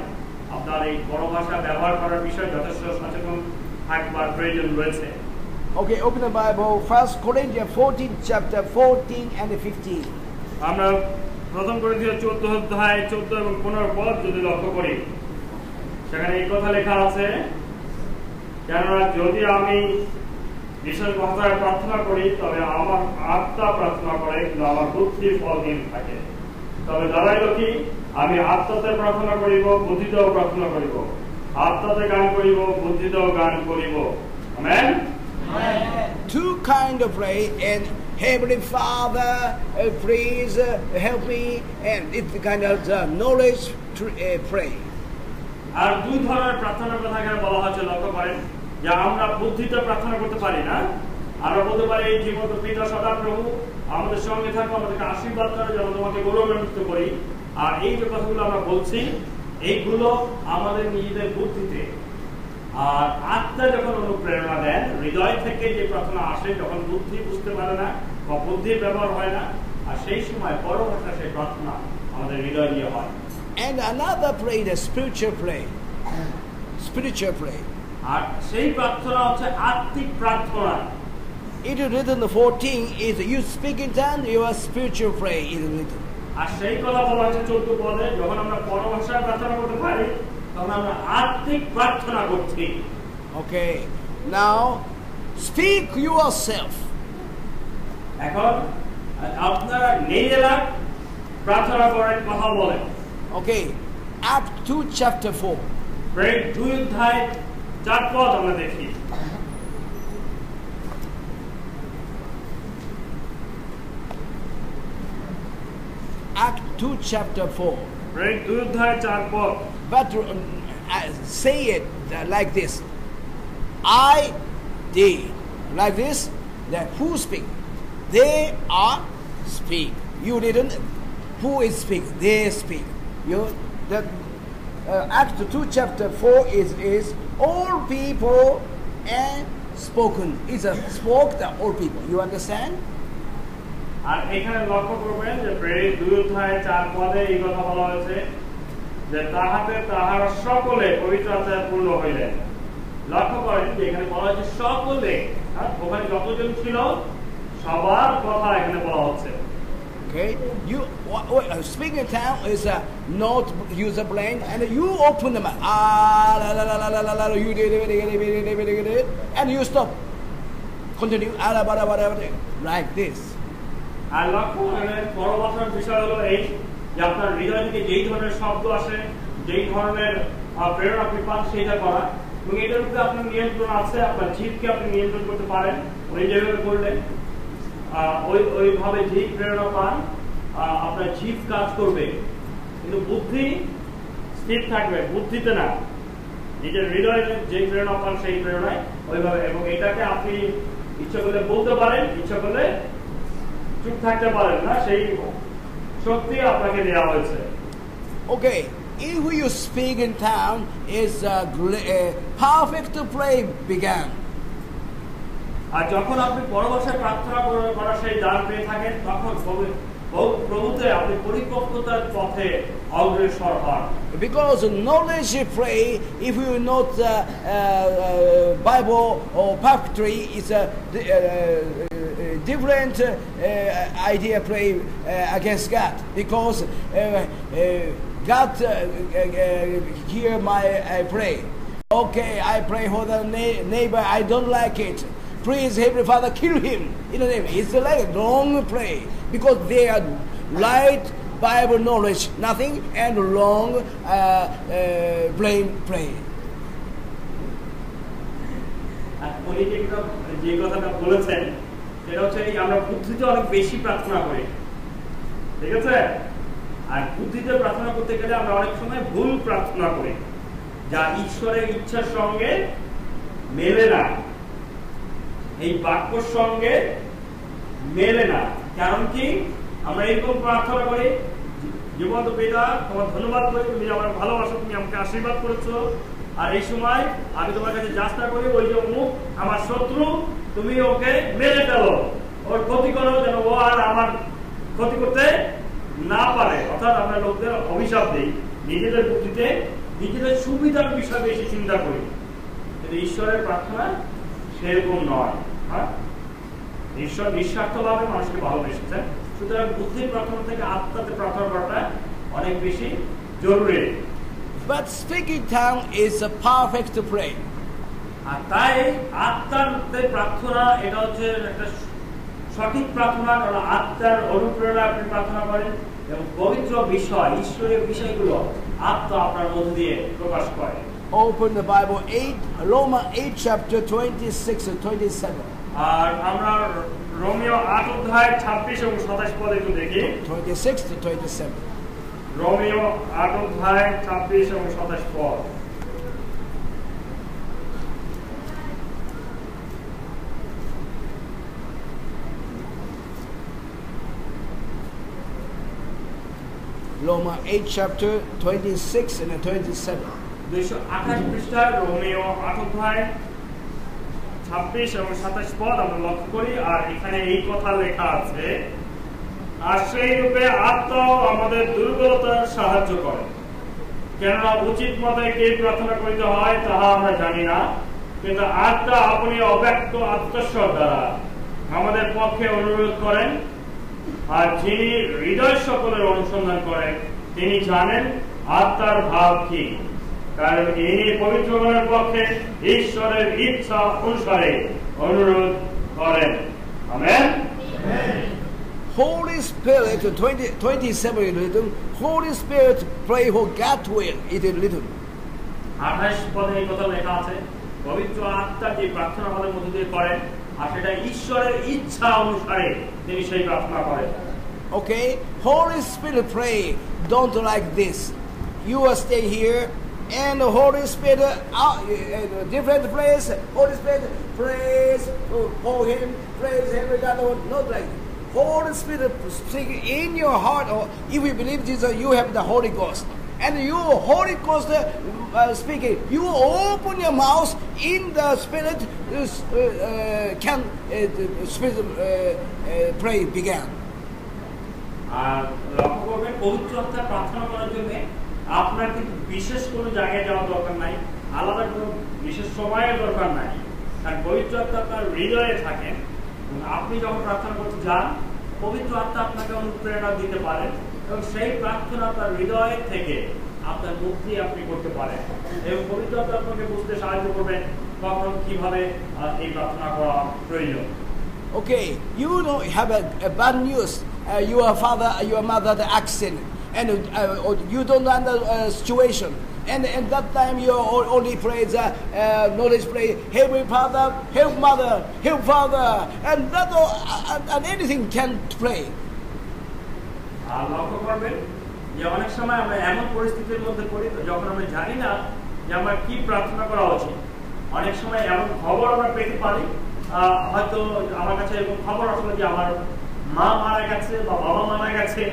[SPEAKER 2] আপনার এই বড় ভাষা ব্যবহার করার বিষয়ে যথেষ্ট সচেতন থাকবার প্রয়োজন রয়েছে।
[SPEAKER 1] Okay, open the Bible, 1 Corinthians 14, chapter 14 and 15.
[SPEAKER 2] আমরা প্রথম করিন্থীয় 14 অধ্যায় 14 এবং 15 পদ যদি লক্ষ্য করি, সেখানে এই কথা লেখা আছে, কেননা যদি আমি বিশেষ ভাষায় প্রার্থনা করি তবে আমার আত্মা প্রার্থনা করে, কিন্তু আমার বুদ্ধি ফলহীন থাকে। তবে দাঁড়াইল কি, আমি আত্মাতে প্রার্থনা করিব, বুদ্ধিতেও প্রার্থনা করিব, আত্মাতে গান করিব, বুদ্ধিতেও গান করিব। Amen.
[SPEAKER 1] Two kind of pray, and Heavenly Father, please help me, and it's the kind of knowledge to pray.
[SPEAKER 2] আর দুই ধরনের প্রার্থনার কথা এখানে বলা হচ্ছে, লক্ষ্য করেন যে আমরা বুদ্ধিতে প্রার্থনা করতে পারি না। আমরা বলতে পারি, জীবন্ত পিতা সদাপ্রভু আমাদের সঙ্গে থাকো, আমাদেরকে আশীর্বাদ করো, যেন তোমাকে গৌরবান্বিত করি। আর এই যে কথাগুলো আমরা বলছি, এইগুলো আমাদের নিজেদের বুদ্ধিতে। আর আত্মা যখন অনুপ্রেরণা দেন, হৃদয় থেকে যে প্রার্থনা আসে, যখন বুদ্ধি বুঝতে পারে না বা বুদ্ধির ব্যবহার হয় না, আর সেই সময় বড় ভাষা সেই প্রার্থনা আমাদের হৃদয় দিয়ে হয়।
[SPEAKER 1] And another pray, the spiritual pray. Spiritual pray.
[SPEAKER 2] আর সেই প্রার্থনা হচ্ছে আত্মিক প্রার্থনা।
[SPEAKER 1] It is written, the 14 is you speak in tongues, your spiritual pray is written.
[SPEAKER 2] আর সেই কথা বলা হচ্ছে 14 পদে, যখন আমরা পরভাষায় প্রার্থনা করতে পারি তখন আমরা আত্মিক প্রার্থনা করছি।
[SPEAKER 1] Okay, now speak yourself.
[SPEAKER 2] এখন আপনারা নিজেরা প্রার্থনা করেন, কথা বলেন।
[SPEAKER 1] Okay, Acts 2 chapter 4.
[SPEAKER 2] প্রেরিত 2 অধ্যায় 4 পদ আমরা দেখি।
[SPEAKER 1] Acts 2 chapter 4.
[SPEAKER 2] প্রেরিত 2 অধ্যায় 4 পদ।
[SPEAKER 1] But say it like this. I did. Like this, that who speak? They are speak. You didn't. Who is speak? They speak. You that Acts 2 chapter 4 is all people and spoken. It's a spoke the all people. You understand?
[SPEAKER 2] আর এখানে লক্ষ্য করবেন যে প্রেরিত 2 অধ্যায় 4 পদে এই কথা বলা হয়েছে যে তাহাতে তাহারা সকলে পবিত্র আত্মায় পূর্ণ হইলেন। লক্ষ্য করেন যে এখানে বলা হয়েছে সকলে, ওখানে যতজন ছিল সবার কথা এখানে বলা হচ্ছে।
[SPEAKER 1] Okay, you speaking in tongue is not use a brain, and you open them up. You did it, and you stop. Continue like this.
[SPEAKER 2] আর লক্ষ্য করেন বড় ভাষার বিষয় হলো এই যে আপনার হৃদয় থেকে যেই ধরনের শব্দ আসে, যেই ধরনের প্রেরণা আপনি পান সেইটা করা, এবং এটার উপরে আপনার নিয়ন্ত্রণ আছে। আপনার জিভকে আপনি নিয়ন্ত্রণ করতে পারেন, ওই যেভাবে করলে ওইভাবে যেই প্রেরণা পান আপনার জিভ কাজ করবে, কিন্তু বুদ্ধি স্থির থাকবে, বুদ্ধিতে না। নিজের হৃদয়ে যে প্রেরণা পান সেই প্রেরণায় ওইভাবে, এবং এটাকে আপনি ইচ্ছা করলে বলতে পারেন, ইচ্ছা করলে চুপ থাকতে পারেন না, সেই শক্তি আপনাকে দেওয়া হয়েছে।
[SPEAKER 1] Okay, if you speak in tongue is perfect pray began.
[SPEAKER 2] আর যখন আপনি বড় ভাষায় প্রার্থনা করার সেই দান পেয়ে থাকেন, তখন প্রভুতে আপনি পরিপক্কতার পথে অগ্রসর হন।
[SPEAKER 1] Because knowledge pray, if you not Bible or poetry, is a different idea pray against God. Because God hear my pray. Okay, I pray for the neighbor, I don't like it. Please, Heavenly Father, kill him in the name. It's like a long pray because they are light Bible knowledge, nothing, and long blame pray.
[SPEAKER 2] উনি যে কথাটা বলেছেন সেটা হচ্ছে আমরা বুদ্ধিতে অনেক বেশি প্রার্থনা করি, ঠিক আছে? আর বুদ্ধিতে প্রার্থনা করতে গেলে আমরা অনেক সময় ভুল প্রার্থনা করি, যা ঈশ্বরের ইচ্ছার সঙ্গে মেলে না, এই বাক্যর সঙ্গে মেলে না। কারণ কি, আমরা এরকম প্রার্থনা করি, জীবন্ত পিতা তোমার ধন্যবাদ করি, তুমি আমার ভালোবাসো, তুমি আমাকে আশীর্বাদ করেছো, আর এই সময় আমি তোমার কাছে যাচনা করি ওই যে মুখ আমার শত্রু, তুমি ওকে মেরে ফেলো, ওর ক্ষতি করো, যেন ও আর আমার ক্ষতি করতে না পারে। অর্থাৎ আমরা লোকদের অভিশাপ দিই নিজেদের বুদ্ধিতে, নিজেদের সুবিধার বিষয় বেশি চিন্তা করি, কিন্তু ঈশ্বরের প্রার্থনা সেরকম নয়। হ্যাঁ, ঈশ্বর নিঃস্বার্থভাবে মানুষকে ভালোবেসেছেন, সুতরাং বুদ্ধির প্রার্থনা থেকে আত্মাতে প্রার্থনা করাটা অনেক বেশি জরুরি।
[SPEAKER 1] But speaking tongue is a perfect to pray.
[SPEAKER 2] আর তাই আত্মাতে প্রার্থনা এটা হচ্ছে একটা সঠিক প্রার্থনা, কারণ আত্মার অনুপ্রেরণা আপনি প্রার্থনা করেন এবং পবিত্র বিষয়, ঈশ্বরের বিষয়গুলো আত্মা আপনার মধ্য দিয়ে প্রকাশ করে।
[SPEAKER 1] Open the Bible, Romans 8 chapter 26 and 27.
[SPEAKER 2] আর আমরা রোমীয় 8 অধ্যায় 26 এবং 27 পদ একটু দেখি।
[SPEAKER 1] 26 to 27.
[SPEAKER 2] রোমীয় 8 অধ্যায় 26 এবং 27 পদ।
[SPEAKER 1] Romans 8 chapter 26 and 27.
[SPEAKER 2] 228 পৃষ্ঠায় রোমীয় 8 অধ্যায় 26 এবং 27 পদ আমরা লক্ষ্য করি। আর এখানে এই কথা লেখা আছে, আর সেই রূপে আত্মাও আমাদের দুর্বলতার সাহায্য করে, কেননা উচিত মতে কে প্রার্থনা করিতে হয় তাহা আমরা জানি না, কিন্তু আত্মা আপনি অব্যক্ত আত্মস্বর দ্বারা আমাদের পক্ষে অনুরোধ করেন। আর যিনি হৃদয় সকলের অনুসন্ধান করেন তিনি জানেন আত্মার ভাব কি, কারণ ইনি পবিত্রগণের পক্ষে ঈশ্বরের ইচ্ছা অনুসারে অনুরোধ করেন। Amen.
[SPEAKER 1] Holy Spirit, 27 is written, Holy Spirit pray for God's will, it is written.
[SPEAKER 2] 28 পদে এই কথা লেখা আছে, পবিত্র আত্মা যে প্রার্থনা আমাদের মধ্যে দিয়ে করেন আর সেটা ঈশ্বরের ইচ্ছা অনুসারে তিনি সেই প্রার্থনা করেন।
[SPEAKER 1] Okay, Holy Spirit pray, don't like this. You will stay here and the Holy Spirit different place, Holy Spirit praise for him, praise him, not like that. Holy Spirit speaking in your heart, or if you believe Jesus, you have the Holy Ghost. And you, Holy Ghost speaking, you open your mouth in the Spirit, can Spirit pray began.
[SPEAKER 2] আর লক্ষ্য করবেন পবিত্র আত্মা প্রার্থনা করার জন্য আপনার কিন্তু বিশেষ কোনো জায়গায় যাওয়ার দরকার নাই, আলাদা কোনো বিশেষ সময়ের দরকার নাই, কারণ পবিত্র আত্মা আপনার হৃদয়ে থাকেন। আপনি যখন প্রার্থনা করতে যান পবিত্র আত্মা আপনাকে অনুপ্রেরণা দিতে পারেন এবং সেই প্রার্থনা তার হৃদয় থেকে আপনার মুখ দিয়ে আপনি করতে পারেন এবং পবিত্র আত্মা আপনাকে বুঝতে সাহায্য করবেন কখন কিভাবে এই প্রার্থনা করা প্রয়োজন।
[SPEAKER 1] Okay, you know, have a bad news. Your father, your mother had accident, and you don't know the situation. And at that time, you only pray knowledge pray, Heavenly Father, help mother, help father, and that and anything can pray.
[SPEAKER 2] আর লক্ষ্য করবেন যে অনেক সময় আমরা এমন পরিস্থিতির মধ্যে পড়ি যখন আমরা জানি না যে আমরা কি প্রার্থনা করা উচিত। অনেক সময় এমন খবর আমরা পেতে পারি, হয়তো আমার কাছে এরকম খবর আসলে যে আমার মা মারা গেছে বা বাবা মারা গেছে,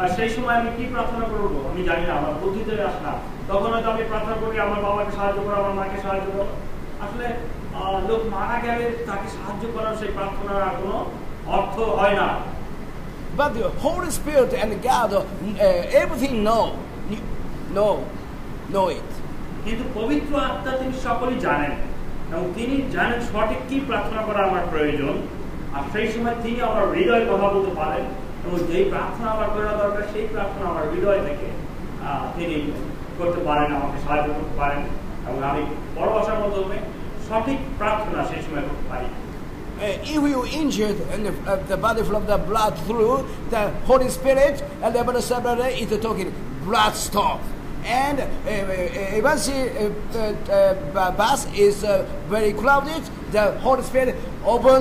[SPEAKER 2] আর সেই সময় আমি কি প্রার্থনা করবো আমি জানি না, আমার বুদ্ধিতে আসে না। তখন হয়তো আমি প্রার্থনা করি আমার বাবাকে সাহায্য করো, আমার মাকে সাহায্য করো। আসলে লোক মারা গেলে তাকে সাহায্য করার সেই প্রার্থনার কোনো অর্থ হয় না।
[SPEAKER 1] But the Holy Spirit and God, everything know it.
[SPEAKER 2] কিন্তু পবিত্র আত্মা তিনি সকলেই জানেন এবং তিনি জানেন সঠিক কি প্রার্থনা করা আমার প্রয়োজন, আর সেই সময় তিনি আমার হৃদয়ে কথা বলতে পারেন এবং যেই প্রার্থনা আমার করা দরকার সেই প্রার্থনা আমার হৃদয় থেকে তিনি করতে পারেন, আমাকে সাহায্য করতে পারেন এবং আমি বড় আশার মাধ্যমে সঠিক প্রার্থনা সেই সময় করতে পারি।
[SPEAKER 1] If you injured and the body from the blood through the Holy Spirit, and the Bible is talking blood stop. And once the bus is very crowded, the Holy Spirit open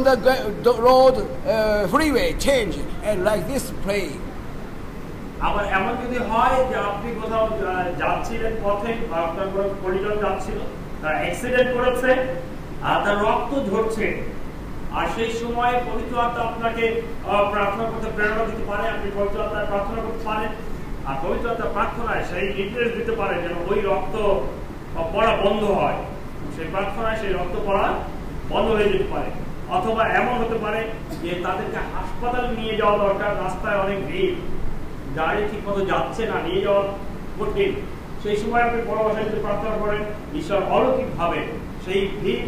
[SPEAKER 1] the road freeway change, and like this pray.
[SPEAKER 2] আবার এমন যদি হয় যে আপনি কোথাও যাচ্ছিলেন পথে বা আপনার কোনো পরিজন যাচ্ছিল, তার অ্যাক্সিডেন্ট করেছে আর তার রক্ত ঝরছে, আর সেই সময় পবিত্র আত্মা আপনাকে প্রার্থনা করতে প্রেরণা দিতে পারে, আপনি পবিত্র আত্মায় প্রার্থনা করতে পারেন, আর পবিত্র আত্মা প্রার্থনায় সেই নির্দেশ দিতে পারে যেন ওই রক্ত পড়া বন্ধ হয়, সেই প্রার্থনায় সেই রক্ত পড়া বন্ধ হয়ে যেতে পারে। অথবা এমন হতে পারে যে তাদেরকে হাসপাতালে নিয়ে যাওয়া দরকার, রাস্তায় অনেক ভিড়, গাড়ি ঠিক মতো যাচ্ছে না, নিয়ে যাওয়া কঠিন, সেই সময় আপনি বড় ভাষায় যদি প্রার্থনা করেন, ঈশ্বর অলৌকিকভাবে সেই ভিড়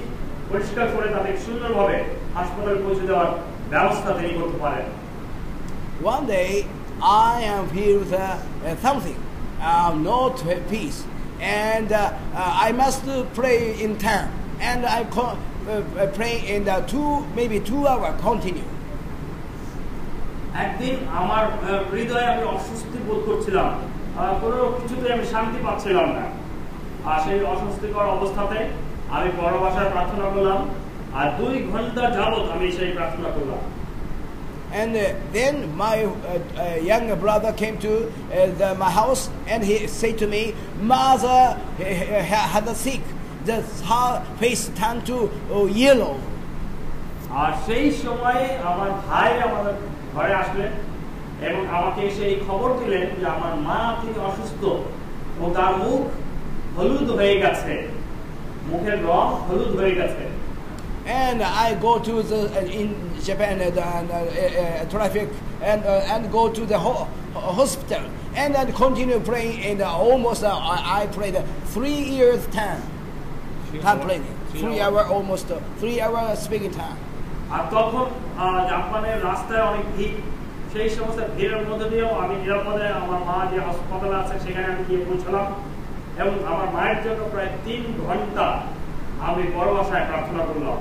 [SPEAKER 2] পরিষ্কার করে তাদের সুন্দরভাবে হাসপাতালে পৌঁছে দেওয়ার ব্যবস্থা তিনি করতে পারেন।
[SPEAKER 1] One day, I am here with something, not peace, and I must pray in time, and I pray in maybe 2 hours continue.
[SPEAKER 2] একদিন আমার হৃদয়ে আমি অস্বস্তি বোধ করছিলাম, কোনো কিছুতে আমি শান্তি পাচ্ছিলাম না, আর সেই অস্বস্তিকর অবস্থাতে আমি বড় ভাষায় প্রার্থনা করলাম, আর 2 ঘন্টা যাবত আমি সেই প্রার্থনা করলাম।
[SPEAKER 1] And then my younger brother came to my house, and he said to me, "Mother had a sick. The face turned to yellow."
[SPEAKER 2] আর সেই সময়ে আমার ভাই আমাদের ঘরে আসলেন এবং আমাকে সেই খবর দিলেন যে আমার মা তিনি অসুস্থ ও তার মুখ হলুদ হয়ে গেছে, মুখের রং হলুদ হয়ে গেছে।
[SPEAKER 1] And I go to in Japan traffic and go to the hospital, and then continue praying. And almost I prayed 3 years time praying, 3 hour almost 3 hour speaking time.
[SPEAKER 2] আর তখন জাপানের রাস্তায় অনেক ভিড়, সেই সমস্ত ভিড়ের মধ্যে দিয়েও আমি নিরাপদে আমার মা যে হাসপাতালে আছে সেখানে আমি গিয়ে পৌঁছলাম এবং আমার মায়ের জন্য প্রায় 3 ঘন্টা আমি বড় ভাষায় প্রার্থনা করলাম।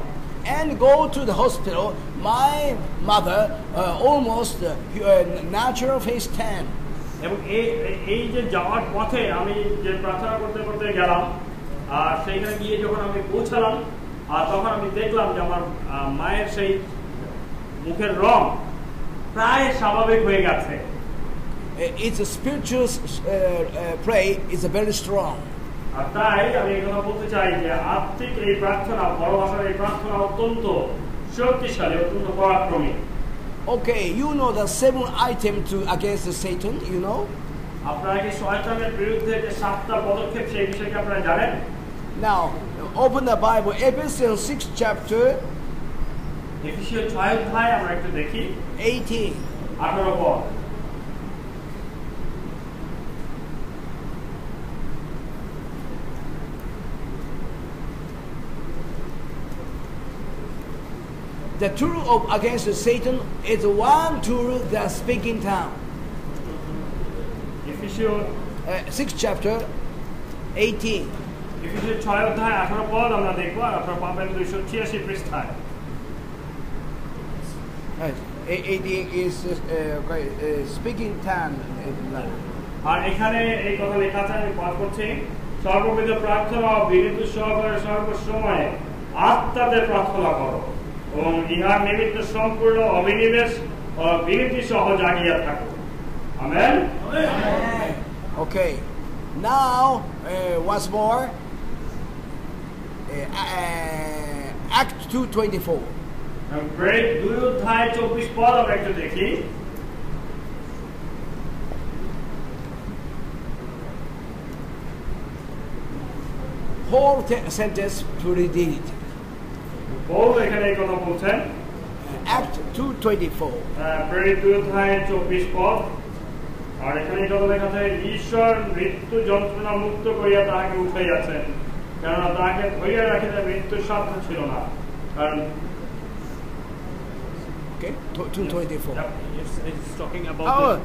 [SPEAKER 1] And go to the hospital, my mother almost natural face tan.
[SPEAKER 2] এবং এই যে যাওয়ার পথে আমি যে প্রার্থনা করতে করতে গেলাম, আর সেইখানে গিয়ে যখন আমি পৌঁছালাম, আর তখন আমি দেখলাম যে আমার মায়ের সেই মুখের রং প্রায় স্বাভাবিক হয়ে গেছে।
[SPEAKER 1] It's a spiritual pray is very strong.
[SPEAKER 2] আর তাই আমি এই কথা বলতে চাই যে আত্মিক এই প্রার্থনা, বড় ভাষার এই প্রার্থনা অত্যন্ত শক্তিশালী, অত্যন্ত পরাক্রমী।
[SPEAKER 1] Okay, you know the 7 items against Satan, you know?
[SPEAKER 2] আপনারা কি শয়তানের বিরুদ্ধে যে 7টা পদক্ষেপ সেই বিষয়ে কি আপনারা জানেন?
[SPEAKER 1] Now, open the Bible, Ephesians 6 chapter
[SPEAKER 2] এফেসীয় 6 অধ্যায় আমরা একটু দেখি,
[SPEAKER 1] 18.
[SPEAKER 2] 18 পদ।
[SPEAKER 1] The tool against Satan is one tool that speak in tongue.
[SPEAKER 2] এফেসীয়
[SPEAKER 1] 6 chapter 18.
[SPEAKER 2] এফেসীয় 6 অধ্যায় 18 পদ আমরা দেখব, আর আপনারা পাবেন 286 পৃষ্ঠায়।
[SPEAKER 1] 18 is speaking tongue.
[SPEAKER 2] আর এখানে এই কথা লেখা আছে, আমি পাঠ করছি, সর্ববিধ প্রার্থনা ও বিনীত সহকারে সর্বসময় আত্মাতে প্রার্থনা করো এবং ইহার নিমিত্ত সম্পূর্ণ অবিনিবেশ ও বিনীতি সহ জাগিয়া থাকো। Amen.
[SPEAKER 1] Okay. Now, once more, Act 2:24.
[SPEAKER 2] ব্রেক 2 অধ্যায় 24 পদ আমরা একটু দেখি।
[SPEAKER 1] Whole sentence to read it.
[SPEAKER 2] Paul এখানে এই কথা বলছেন,
[SPEAKER 1] Act 2:24.
[SPEAKER 2] ব্রেক 2 অধ্যায় 24 পদ, আর এখানে এই কথা লেখা আছে, ঈশ্বর মৃত্যু যন্ত্রণা মুক্ত করিয়া তাহাকে উঠাইয়াছেন, কেননা তাহাকে ধরিয়া রাখিতে মৃত্যুর সাধ্য ছিল না। কারণ
[SPEAKER 1] Okay, 2:24.
[SPEAKER 3] It's talking about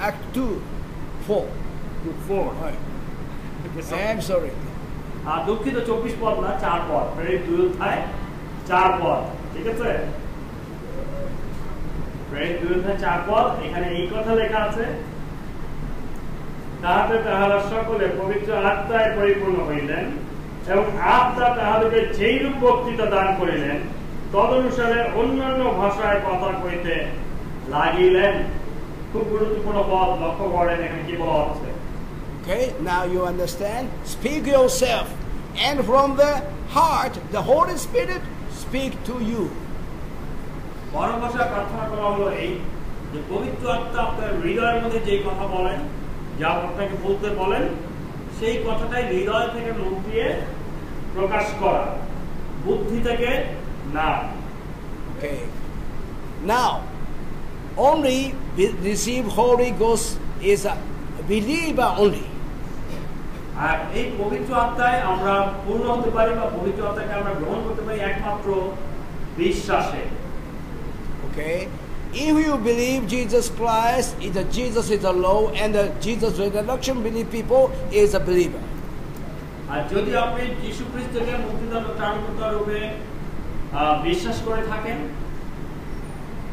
[SPEAKER 1] Act 2:4.
[SPEAKER 3] 4.
[SPEAKER 1] I'm sorry.
[SPEAKER 2] আর দুঃখিত 24 পদ না, 4 পদ, প্রেরিত 2 অধ্যায় 4 পদ, ঠিক আছে? প্রেরিত 2 অধ্যায় 4 পদ, এখানে এই কথা লেখা আছে, তাহাতে তাহারা সকলে পবিত্র আত্মায় পরিপূর্ণ হইলেন এবং আত্মা তাহাদেরকে যেইরূপ বক্তৃতা দান করিলেন তদনুসারে অন্যান্য ভাষায় কথা কইতে লাগিলেন। খুব গুরুত্বপূর্ণ পদ, লক্ষ্য করেন এখানে কি বলা হচ্ছে।
[SPEAKER 1] Okay, now you understand. Speak yourself, and from the heart, the Holy Spirit speak to you.
[SPEAKER 2] বড় ভাষা প্রার্থনা করা হলো এই যে পবিত্র আত্মা আপনার হৃদয়ের মধ্যে যেই কথা বলেন, যা আপনাকে বলতে বলেন, সেই কথাটাই হৃদয় থেকে মুখ দিয়ে প্রকাশ করা, বুদ্ধি থেকে না।
[SPEAKER 1] Okay. Now, only receive Holy Ghost is believer only.
[SPEAKER 2] আর এই পবিত্র আত্মায় আমরা পূর্ণ হতে পারি বা পবিত্র আত্মাকে আমরা গ্রহণ করতে পারি একমাত্র বিশ্বাসে।
[SPEAKER 1] Okay? If you believe Jesus Christ, Jesus is the law, and Jesus' resurrection, believe people is a believer.
[SPEAKER 2] আর যদি আপনি যীশু খ্রিস্টকে মুক্তিদাতা ত্রাণকর্তা রূপে বিশ্বাস করে থাকেন,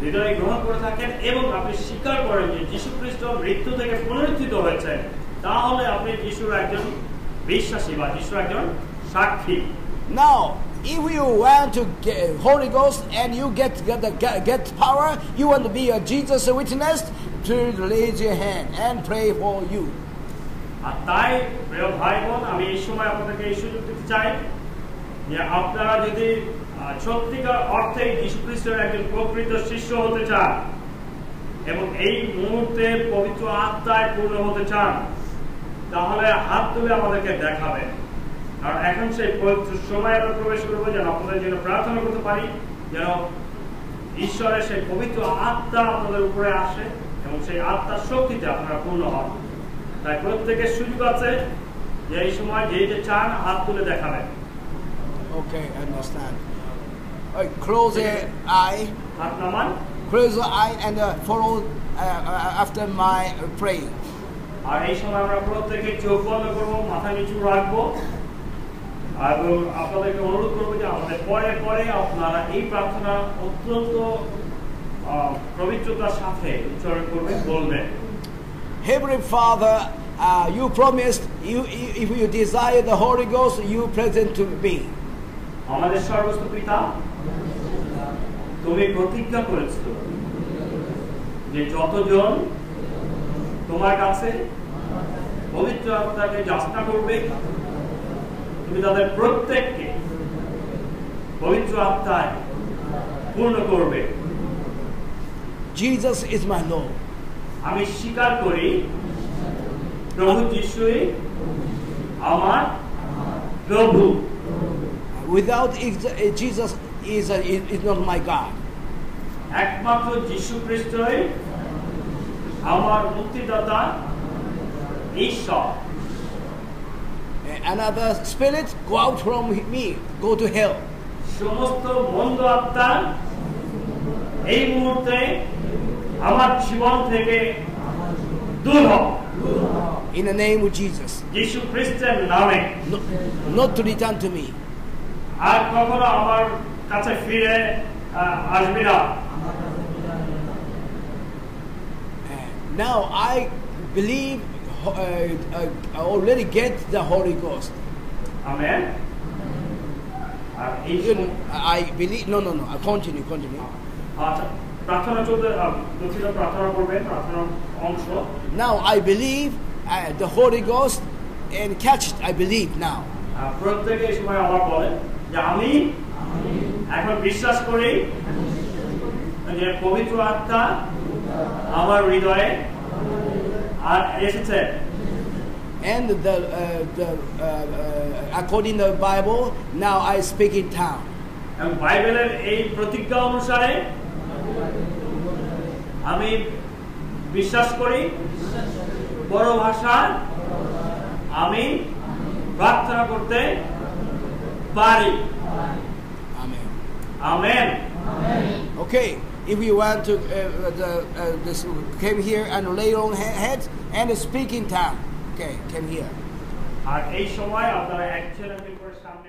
[SPEAKER 2] হৃদয়ে গ্রহণ করে থাকেন এবং আপনি স্বীকার করেন যে যীশু খ্রিস্ট মৃত্যু থেকে পুনরুত্থিত হয়েছেন, তাহলে আপনি যিশুর একজন বিশ্বাসী বা যিশুর একজন সাক্ষী।
[SPEAKER 1] Now, if you want to get Holy Ghost and you get power, you want to be a Jesus witness, to raise your hand and pray for you.
[SPEAKER 2] আর তাই প্রিয় ভাই বোন, আমি এই সময় আপনাদেরকে এই সুযোগ দিতে চাই যে আপনারা যদি সত্যিকার অর্থে যীশু খ্রিস্টের একজন প্রকৃত শিষ্য হতে চান এবং এই মুহূর্তে পবিত্র আত্মায় পূর্ণ হতে চান, তাহলে হাত তুলে আমাদেরকে দেখাবেন। কারণ এখন সেই সময় আমরা প্রবেশ করবো যেন আপনাদের জন্য প্রার্থনা করতে পারি, যেন ঈশ্বরের সেই পবিত্র আত্মা আপনাদের উপরে আসে এবং সেই আত্মার শক্তিতে আপনারা পূর্ণ হন। তাই প্রত্যেকের সুযোগ আছে যে এই সময় যে চান হাত তুলে দেখাবেন।
[SPEAKER 1] Okay, I understand. Close your eye.
[SPEAKER 2] হাত নামান।
[SPEAKER 1] Close your eye and follow after my praying.
[SPEAKER 2] আর এই সময় আমরা প্রত্যেকে চোখ বন্ধ করবো, মাথা নিচু রাখবো এবং আপনাদেরকে অনুরোধ করবো যে আমাদের পরে পরে আপনারা এই প্রার্থনা অত্যন্ত পবিত্রতার সাথে উচ্চারণ করবেন, বলবেন।
[SPEAKER 1] Heavenly Father, you promised if you desire the Holy Ghost, you present to me.
[SPEAKER 2] আমাদের সর্বস্ব পিতা, তুমি প্রতিজ্ঞা করেছো যে যতজন তোমার কাছে পবিত্র আত্মাকে যাচনা করবে, তুমি তাদের প্রত্যেককে পবিত্র আত্মায় পূর্ণ করবে।
[SPEAKER 1] Jesus is my Lord.
[SPEAKER 2] আমি স্বীকার করি প্রভু যিশুই আমার প্রভু।
[SPEAKER 1] Without Jesus is not my God.
[SPEAKER 2] একমাত্র যীশু খ্রিস্টই আমার মুক্তিদাতা ঈশ্বর।
[SPEAKER 1] Another spirit go out from me, go to hell.
[SPEAKER 2] সমস্ত মন্দ আত্মা এই মুহূর্তে আমার জীবন থেকে দূর হোক।
[SPEAKER 1] In the name of Jesus.
[SPEAKER 2] যীশু খ্রিস্টের নামে।
[SPEAKER 1] Not to return to me.
[SPEAKER 2] আর কখনো আমার কাছে ফিরে আসবে না।
[SPEAKER 1] Now I believe I already get the Holy Ghost.
[SPEAKER 2] Amen.
[SPEAKER 1] I believe. No. Continue.
[SPEAKER 2] আচ্ছা, প্রার্থনা চলতে দুঃখিত, প্রার্থনা করবেন, প্রার্থনা অংশ।
[SPEAKER 1] Now I believe the Holy Ghost and catch it. I believe now.
[SPEAKER 2] প্রত্যেকে এই সময় আবার বলেন যে আমি এখন বিশ্বাস করি যে পবিত্র আত্মা আমার হৃদয়ে আর এসেছে।
[SPEAKER 1] And according to the Bible, now I speak in tongue.
[SPEAKER 2] এবং বাইবেলের এই প্রতিজ্ঞা অনুসারে আমি বিশ্বাস করি বড় ভাষা আমি প্রার্থনা করতে পারি।
[SPEAKER 1] Amen.
[SPEAKER 2] Amen.
[SPEAKER 1] Okay, if you want to this came here and lay on heads and speak in tongue. Okay, came here.
[SPEAKER 2] আর এই সময় আপনারা একজন একজন করে সামনে